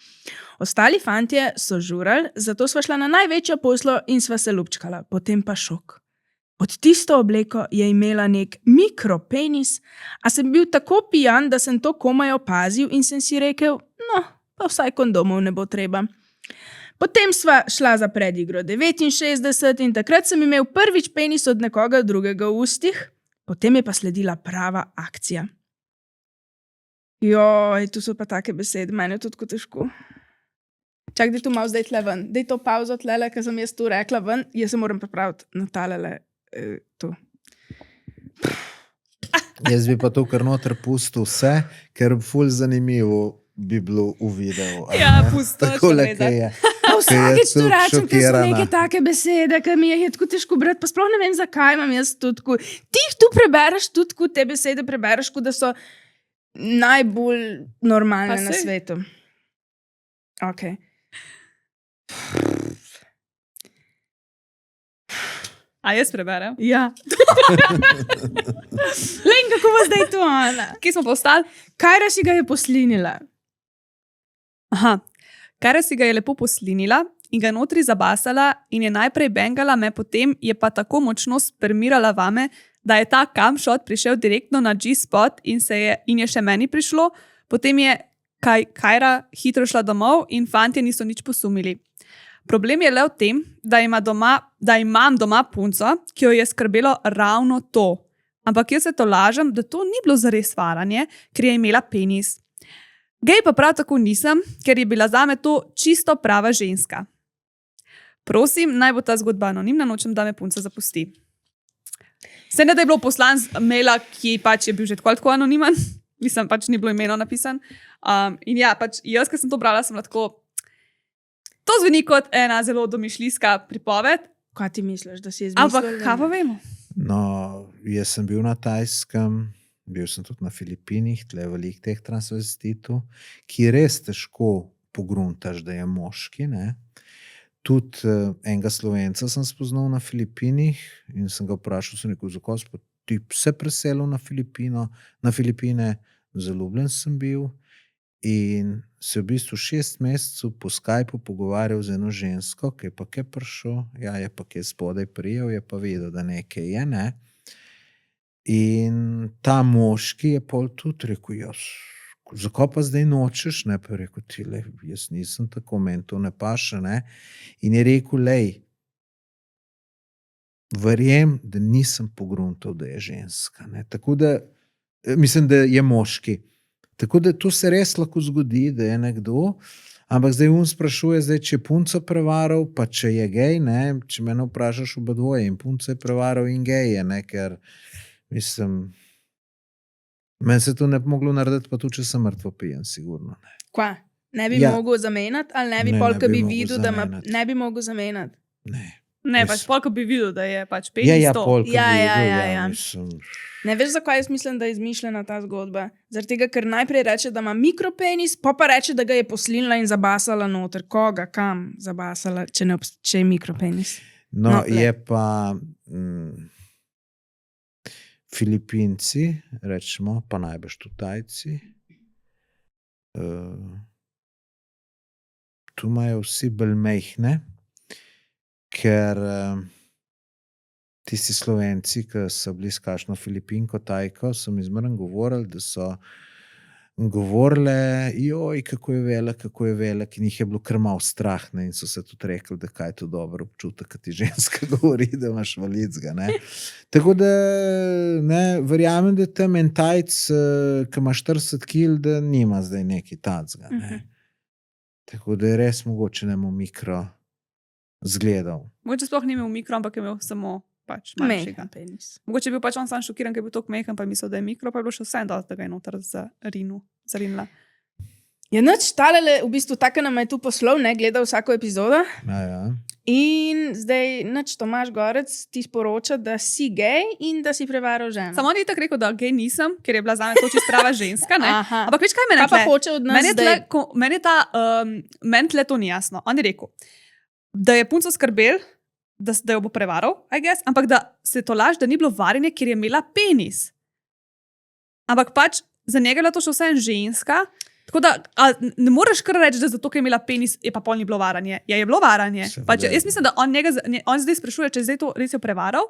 Ostali fantje so žurali, zato sva šla na največjo poslo in sva se lupčkala, potem pa šok. Pod tisto obleko je imela nek mikropenis, a sem bil tako pijan, da sem to komaj opazil in sem si rekel, no, pa vsaj kondomov ne bo treba. Potem sva šla za predigro 69 in takrat sem imel prvič penis od nekoga drugega v ustih, potem je pa sledila prava akcija. Joj, tu so pa take besede, meni je tudi tako težko. Čak, da tu malo zdaj tle ven. Daj to pauzo tlele, ker sem jaz tu rekla ven, jaz se moram pripraviti na talele tu. Jaz bi pa to kar noter pustil vse, ker ful zanimivo bi bilo v videu. a Ja, ne? pusti, to Takole, še kaj je. Pa vsakeč tu tudi rečem, ker so šokirana. neke take besede, ki mi je tako težko brati, pa sploh ne vem, zakaj imam jaz tudi tako. Ti jih tu prebereš, tudi tako te besede prebereš, kot da so najbolj normalne Pa na saj. svetu. Ok. a jaz preberem. Ja. Len, kako bo zdaj to, Ana? Kje smo pa ostali? Kajra si ga je poslinila. Aha, Kajra si ga je lepo poslinila in ga notri zabasala in je najprej bengala me, potem je pa tako močno spermirala vame, da je ta camshot prišel direktno na G-spot in je še meni prišlo. Potem je Kajra hitro šla domov in fantje niso nič posumili. Problem je le v tem, da imam doma punco, ki jo je skrbelo ravno to. Ampak jaz se to lažem, da to ni bilo zares varanje, ker je imela penis. Gej pa prav tako nisem, ker je bila zame to čisto prava ženska. Prosim, naj bo ta zgodba anonimna, nočem, da me punca zapusti. Se ne, da je bilo poslan z maila, ki pač je bil že tako anonimen, mislim, pač ni bilo imeno napisan. In ja, pač jaz, ki sem to brala, sem lahko. To zveni kot ena zelo domišljijska pripoved, Kaj ti misliš, da si je izmislil? ampak kaj pa vemo? No, jaz sem bil na Tajskem, bil sem tudi na Filipinih, tle veliko teh transvestitov, ki res težko pogruntaš, da je moški, ne. Tudi enega Slovenca sem spoznal na Filipinih in sem ga vprašal, sem rekel, zakaj si pa ti se preselil na Filipine, zaljubljen sem bil in se v bistvu 6 mesecev po Skypu pogovarjal z eno žensko, ki je pa kaj prišel, ja, je pa kaj spodaj prijel, je pa vedel, da nekaj je, ne. In ta moški je pol tudi rekel, jaz, zakaj pa zdaj nočeš, ne, pa je rekel, ti, lej, jaz nisem tako, meni to ne paše, ne. In je rekel, lej, verjem, da nisem pogruntal, da je ženska, ne. Tako da, mislim, da je moški. Tako da to se res lahko zgodi, da je nekdo, ampak zdaj sprašuje, zdaj, če je punco prevaral, pa če je gej, ne, če mene vprašaš oba dvoje in punco je prevaral in gej je, ne, ker, mislim, meni se to ne bi moglo narediti, pa tudi, če sem mrtvo pijen, sigurno, ne. Kva? ne bi mogel zamenjati, ali ne bi Ne, pol, ne ko bi bi mogel videl, da zamenjati. ne bi mogel zamenjati. Ne. Ne, Jaz- pač pol, ko bi videl, da je pač penis Ja, to. pol, ko Ja, bi ja, videl, ja, ja. mislim, Ne veš, zakaj jaz mislim, da je izmišljena ta zgodba? Zaradi tega, ker najprej reče, da ima mikropenis, pa reče, da ga je poslinila in zabasala noter. Koga, kam zabasala, če je mikropenis? No, No, glej. je pa Filipinci, rečemo, pa najbrž tudi Tajci. Tu imajo vsi bolj mehne, ker tisti Slovenci, ki so bili s kakšno Filipinko, Tajko, so mi zmeraj govorili, da so govorile, joj, kako je velik, in jih je bilo kar malo strah, ne, in so se tudi rekli, da kaj je to dobro občutek, kad ti ženska govori, da imaš valicga, ne. Tako da, ne, verjamem, da tam en Tajc, ki ima 40 kil, da nima zdaj nekaj tacga, ne. Tako da je res mogoče nemo mikro zgledal. Mogoče sploh ni imel mikro, ampak je imel samo pač manjšega. Mehen penis. Mogoče je bil pač on sam šokiran, ker je bil tako mehen, pa je mislil, da je mikro, pa je bilo še vse dosti, da ga je noter zarinila. Ja, nič, talele, v bistvu tako nam je tu poslov, ne, gleda vsako epizodo. Ja. In zdaj, nič, Tomaž Gorec ti sporoča, da si gej in da si prevaral ženo. Samo on je tako rekel, da gej nisem, ker je bila zame to čisto prava ženska, ne. Aha. Ampak veš, kaj mene Kaj pa tle- hoče od nas Meni je zdaj? meni tle to ni jasno. On je rekel, da je punco skrbel, da jo bo prevaral, I guess, ampak da se to laž, da ni bilo varjenje, ker je imela penis. Ampak pač za njega je bila to še vse ženska, tako da ne moreš kar reči, da zato, ker je imela penis, je pa pol ni bilo varanje. Ja, je bilo varanje. Seveda Pač, je jaz mislim, da on zdaj sprašuje, če je zdaj to res jo prevaral,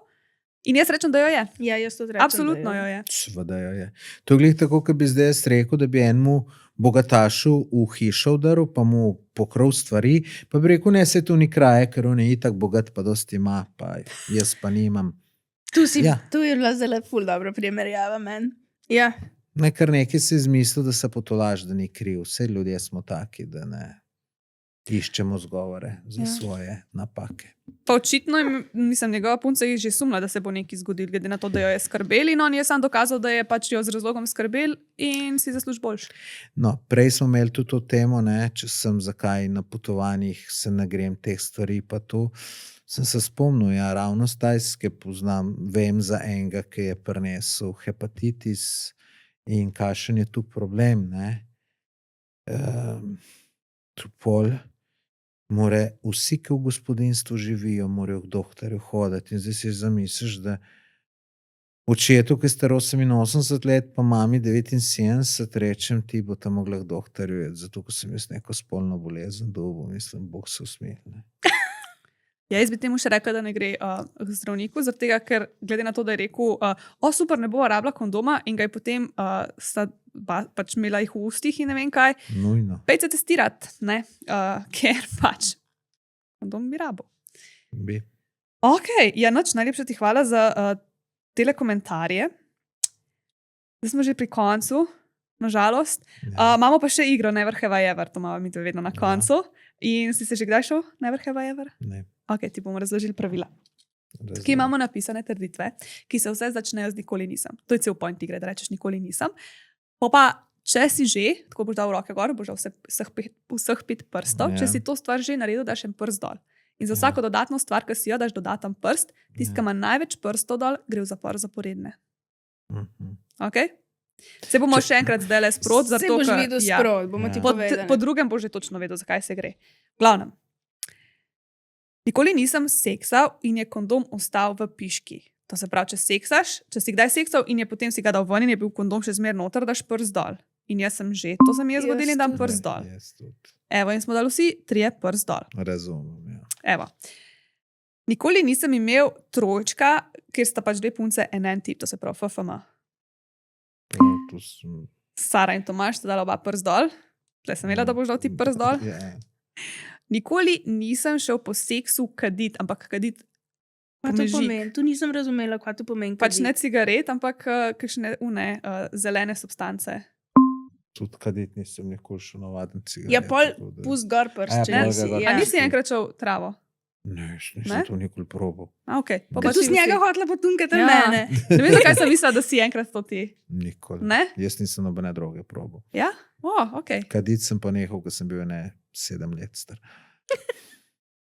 in jaz rečem, da jo je. Ja, jaz to rečem. Absolutno jo je. Seveda jo je. To je glih tako, kot bi zdaj jaz rekel, da bi enemu bogatašu v hišo udaril, pa mu pokrov stvari, pa bi rekel, ne, se tu ni kraje, ker on je itak bogat, pa dosti ima, pa jaz pa nimam. Tu Ja. je bila zelo ful dobra primerjava meni. Ja. Ne, kar nekaj si izmislil, da se potolaž, da ni kriv. Vse ljudje smo taki, da ne iščemo zgovore za svoje napake. Pa očitno, mislim, njegova punca je že sumila, da se bo nekaj zgodilo, glede na to, da jo je skrbel, in on je sam dokazal, da je pač jo z razlogom skrbel in si zasluži boljš. No, prej smo imeli tudi to temo, ne, če sem zakaj na potovanjih se ne grem teh stvari, pa to sem se spomnil, ja, ravno z Tajske poznam, vem za enega, ki je prinesel hepatitis in kakšen je tu problem, ne. Tu pol more vsi, ki v gospodinstvu živijo, morajo k doktorju hoditi, in zdaj si zamisliš, da očetu, ki je star 88 let, pa mami 79, rečem, ti bo tam mogla k doktorju, zato ko sem jaz neko spolno bolezen dobil, mislim, Bog se usmehne. Ja, jaz bi temu še rekla, da ne gre k zdravniku, zaradi tega, ker glede na to, da je rekel, o super, ne bo rabila kondoma, in ga je potem pač imela jih v ustih in ne vem kaj. Nujno. Pejte se testirati, ne, ker pač kondom bi rabo. Bi. Ok, ja, noč, najlepša ti hvala za tele komentarje. Zdaj smo že pri koncu, nažalost. Ja. Imamo pa še igro Never Have I Ever, to imamo mi to vedno na koncu. In si se že kdaj šel Never Have I Ever? Ne. Ok, ti bomo razložili pravila. Razumem. Ki imamo napisane trditve, ki se vse začnejo z nikoli nisem. To je cel point igre, da rečeš nikoli nisem. Pa če si že, tako boš dal roke gor, boš dal vseh 5 prstov, Ja. če si to stvar že naredil, daš en prst dol. In za Ja. vsako dodatno stvar, ki si jo daš dodaten prst, tisti, Ja. ki ima največ prstov dol, gre v zapor zaporedne. Mhm. Okay? Se bomo še enkrat zdaj le sprot, Se zato boš ker videl ja. sprot, bomo ti Ja. povedali. Po drugem boš že točno vedel, zakaj se gre. Glavnem. Nikoli nisem seksal in je kondom ostal v piški. To se pravi, če seksaš, če si kdaj seksal in je potem si ga dal ven in je bil kondom še zmer noter, daš prst dol. In jaz sem že, to se mi je Jaz zgodilo in dam tudi. prst dol. Jaz tudi. Evo, in smo dali vsi 3 prst dol. Razumem, ja. Evo. Nikoli nisem imel trojčka, ker sta pač 2 punce en tip, to se pravi FFM. No, tu sem... Sara in Tomaž sta dala oba prst dol. Tle sem imela, da boš dal ti prst dol. Ja. Nikoli nisem šel po seksu kadit, ampak kadit Kaj to pomežik. pomeni? Tu nisem razumela, kaj to pomeni. Pač kaditi. ne cigaret, ampak kakšne zelene substance. Tudi kadit nisem nikoli šel navaden cigaret. Ja, pol tako da- pust gor Ja, prst, če pol nisi. ga gor A Ja. nisi enkrat šel travo? Ne, Ne? nisem to nikoli probal. Okay. Pa tu z njega hotla potunkati mene. Ne vem, zakaj sem mislila, da si enkrat to ti. Nikoli. Ne? Jaz nisem nobene droge probal. Ja? Okay. Kaditi sem pa nehal, ko sem bil 7 let star.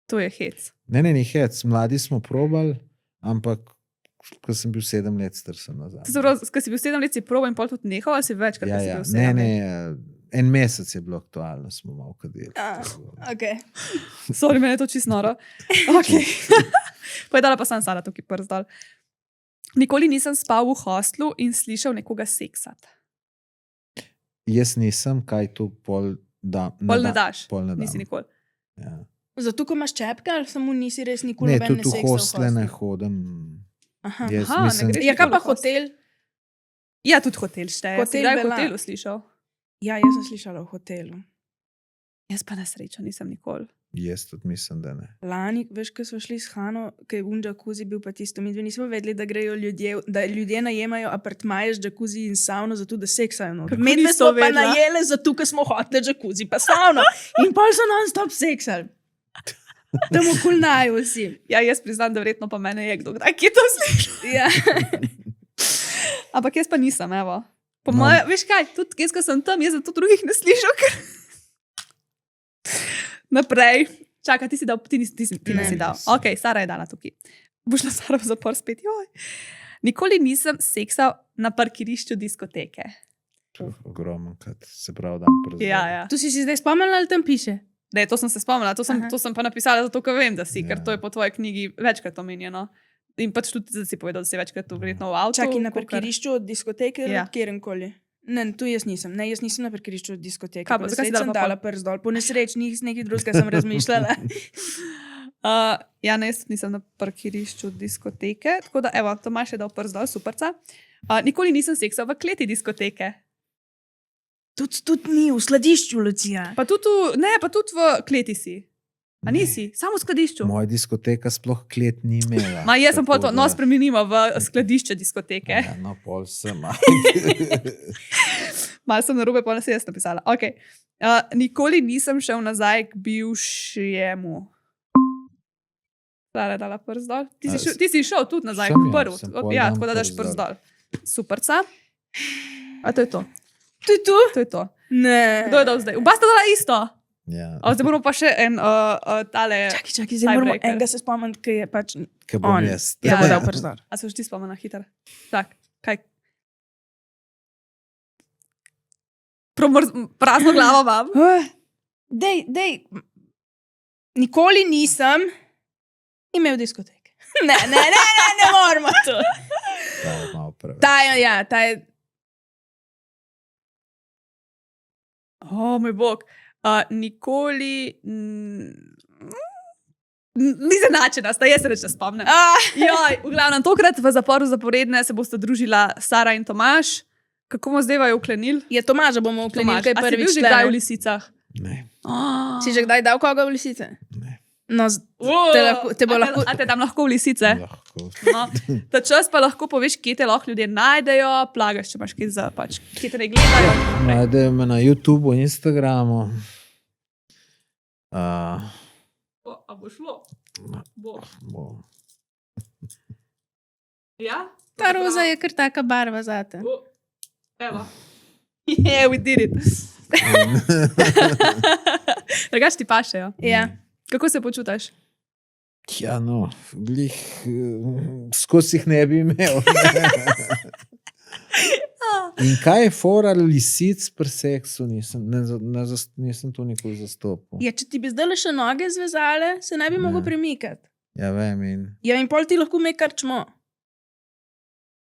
To je hec. Ne, ni hec. Mladi smo probali, ampak ko sem bil 7 let star, sem nazaj. Ko si bil 7 let, si proval in pol tudi nehal, ali si večkrat Ja, si ja. bil 7 Ne, let? en mesec je bilo aktualno, smo malo kadili. Okay. Sorry, meni je to čisto noro. Okay. Povedala pa sem Sara tukaj przdal. Nikoli nisem spal v hostlu in slišal nekoga seksati. Jaz nisem, kaj tu pol da. Pol ne daš. Pol ne dam. Nisi nikoli. Ja. Zato, ko imaš čepke, ali samo nisi res nikoli Ne, noben tudi v seksal hostle ne hostlu? hodim. Aha. Jaz Aha, ne mislim, greš Ja, kaj pa nikoli v hostel? hotel? Ja, tudi hotel šteje. Hotel Si kdaj v velja. hotelu slišal? Ja, jaz sem slišala v hotelu. Jaz pa na srečo nisem nikoli. jaz tudi mislim, da ne. Lani, veš, ko smo šli s Hano, ki je v džakuzi bil pa tisto, mi dve nismo vedeli, da grejo ljudje, da ljudje najemajo apartmaje z džakuzi in savno, zato da seksajo noter. Kako Medve nisi smo to pa vedela? najele, zato ker smo hoteli džakuzi pa savno. In pol so non-stop seksali. Tam okul naju vsi. Ja, jaz priznam, da verjetno pa mene je kdo kdaj kje to slišal. Ja. Ampak jaz pa nisem, evo. Po No. moje, veš kaj, tudi jaz, ko sem tam, jaz zato drugih ne slišal. Naprej. Čakaj, ti si dal, ti nisi Ne, dal. nisem. Ok, Sara je dala tukaj. Boš na Sara v zapor spet. Joj. Nikoli nisem seksal na parkirišču diskoteke. Ogromen, krat se pravi, dan prezgodaj. Ja, ja. Tu si si zdaj spomnila, ali tam piše? Ne, to sem se spomnila, to Aha. sem pa napisala, zato ker vem, da si, ker Ja. to je po tvoji knjigi večkrat omenjeno. In pač tudi da si povedal, da si večkrat tu verjetno v avtu. Čakaj, na kakor- parkirišču od diskoteke ali Ja. kjerkoli. Ne, tu jaz nisem. Ne, jaz nisem na parkirišču od diskoteke. Kaj pa, Po zakaj si nesreči dala sem pa dala prst dol. Po nesreči nekaj drugega sem razmišljala. Ja, ne, jaz nisem na parkirišču diskoteke, tako da, evo, Tomaš je dal prst dol, superca. Nikoli nisem seksal v kleti diskoteke. Tudi ni v skladišču, Lucija. Pa tudi v kleti si. A nisi, samo v skladišču. Moja diskoteka sploh klet ni imela. Ma, jaz sem pa tako to, no, da- spremenimo v skladišče diskoteke. Ja, no, pol sem. Malo sem na robe, pa ne se jaz napisala. Okay. Nikoli nisem šel nazaj k bivšemu. Sara je dala prst dol. Ti si šel tudi nazaj, Sem, ja, prvi. sem pol Ja, dan tako da daš prst prst dol. Superca. A to je to. To je tu? To je to. Ne. Kdo je dal zdaj? Oba sta dala isto. Ja, Zdaj moramo pa še en tale. Čakaj, zdaj moramo Tiebreaker. enega se spomniti, ki je pač kaj bom on. jaz. Ja, Ja, bo ja. dal prst dol. A se už ti spomni na hiter? Tak, kaj? Prazno glavo imam. Dej. Nikoli nisem imel diskoteke. Ne moramo to. Ta je malo preveč. Ta je. O, moj bog. Nikoli. Ni zanačena, sta jaz se reče spomnim. Joj, v glavnem, tokrat v zaporu zaporedne se bosta družila Sara in Tomaš. Kako bomo zdaj vaju uklenili? Je Tomaža bomo uklenili, kaj a si bil prvič že kdaj v šle. lisicah? Ne, Si že kdaj dal koga v lisice? ne, No, te bo lahko. A te tam lahko v lisice? lahko. No, ta čas pa lahko poveš, kje te lahko ljudje najdejo, plagaš, če imaš kaj za pač, kje te ne gledajo. Najdejo me na YouTubu, Instagramu. A bo šlo? Bo. Bo. Ja? Ta roza je kar taka barva zate. Evo. Yeah, we did it. Drugač ti pašejo. Ja. Kako se počutiš? Ja, no, glih, skozi jih ne bi imel. In kaj je fora lisic pri seksu, nisem to nikoli zastopil. Ja, če ti bi zdaj še noge zvezale, se ne bi Ne. mogel premikati. Ja, vem in Ja, in pol ti lahko me karčmo.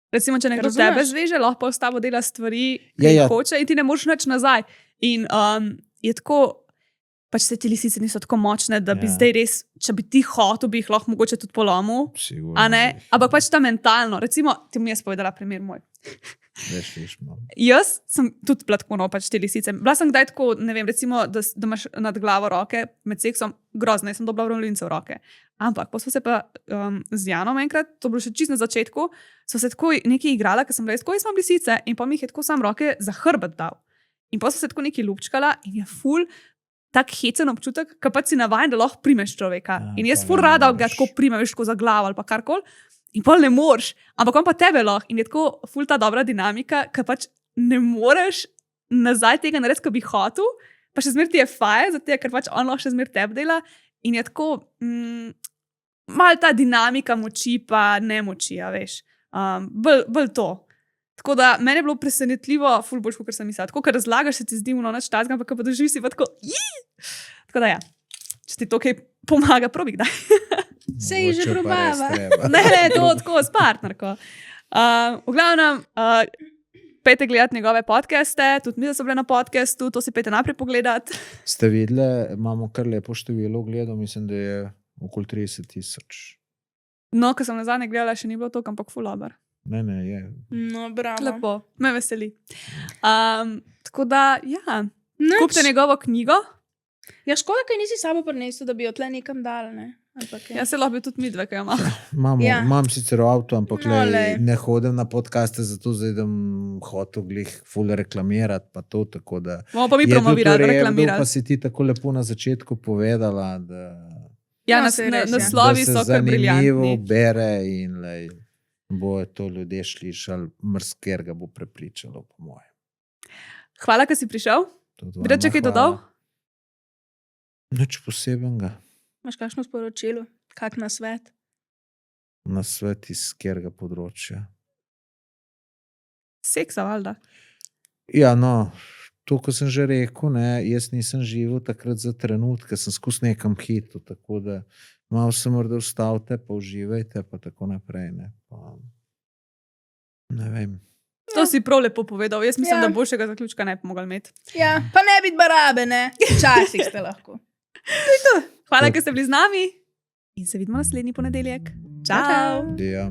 Recimo, če nekdo Razumeš? tebe zveže, lahko pa s tabo dela stvari, ki Ja, jih ja. hoče in ti ne moreš nič nazaj. In je tako, pač se ti lisice niso tako močne, da bi Ja. zdaj res, če bi ti hotel, bi jih lahko mogoče tudi polomil. sigurno. A ne? Ampak pač ta mentalno, recimo, ti mi je povedala primer moj. Veš, malo. Jaz sem tudi bila tako, no, pač te lisice. Bila sem kdaj tako, ne vem, recimo, da imaš nad glavo roke med seksom, grozno, jaz sem dobila ravnolince v roke. Ampak, pa smo se pa z Janom enkrat, to bilo še čisto na začetku, so se tako nekaj igrala, ker sem bila jaz tako, jaz imam lisice in pa mi jih je tako sam roke za hrbet dal. In pa so se tako nekaj lupčkala in je ful, tak hecen občutek, ki pa si navaden, da lahko primeš človeka. Ja, In jaz pa ful ne rada moreš. ga tako primeš tako za glavo ali pa karkoli. In pol ne moreš, ampak on pa tebe lahko. In je tako ful ta dobra dinamika, ki pač ne moreš nazaj tega narediti, ko bi hotel, pa še zmeraj ti je fajn, zato ker pač on lahko še zmeraj tebe dela. In je tako, malo ta dinamika moči, pa ne moči, a veš. Bolj to. Tako da meni je bilo presenetljivo, ful boljš, kot sem mislila. Tako, ker razlagaš, se ti zdi v noč tazga, ampak ko pa doživiš si pa tako, tako da ja, če ti to kaj pomaga, probi kdaj. Se ji že Mogoče pa res probava. treba. Ne, to tako s partnerko. V glavnem, pejte gledati njegove podcaste, tudi mi so bili na podcastu, to si pejte naprej pogledati. Ste videli, imamo kar lepo število ogledov, mislim, da je okoli 30,000. No, ko sem nazadnje gledala, še ni bilo to, ampak ful dober. Ne, je. No, bravo. Lepo, me veseli. Tako da, ja, Nič. kupite njegovo knjigo. Ja, škoda, kaj nisi sabo prinesel, da bi jo tle nekam dal, ne? Ampak, Ja, se lahko bi tudi mi dve, kaj imamo. Ja. Imam sicer avto, ampak No, lej. ne hodim na podcaste, zato zdaj idem hotel glih ful reklamirati, pa to tako da. Bomo pa mi Je tudi promovirali, v redu, reklamirali. Pa si ti tako lepo na začetku povedala, da, Ja, No, saj res, ja. naslovi da so se kar zanimivo briljantni. bere in lej, bojo to ljudje slišali, mrsker ga bo prepričalo, po mojem. Hvala, da si prišel. Tudi Bi rad še vama kaj hvala. dodal? Nič posebenega. Imaš kakšno sporočilo? Kak na svet? Na svet iz katerega področja. Seksa, valjda. Ja, no, to, ko sem že rekel, ne, jaz nisem živel takrat za trenutke, sem skus nekam hitel, tako da malo se morda ustavite, pa uživajte, pa tako naprej. Ne vem. To si prav lepo povedal. Jaz mislim, Ja. da boljšega zaključka ne bi mogli imeti. Ja, pa ne biti barabe, ne? Včasih ste lahko. Hvala, da ste bili z nami in se vidimo naslednji ponedeljek. Čau! Ta-ta. Ja.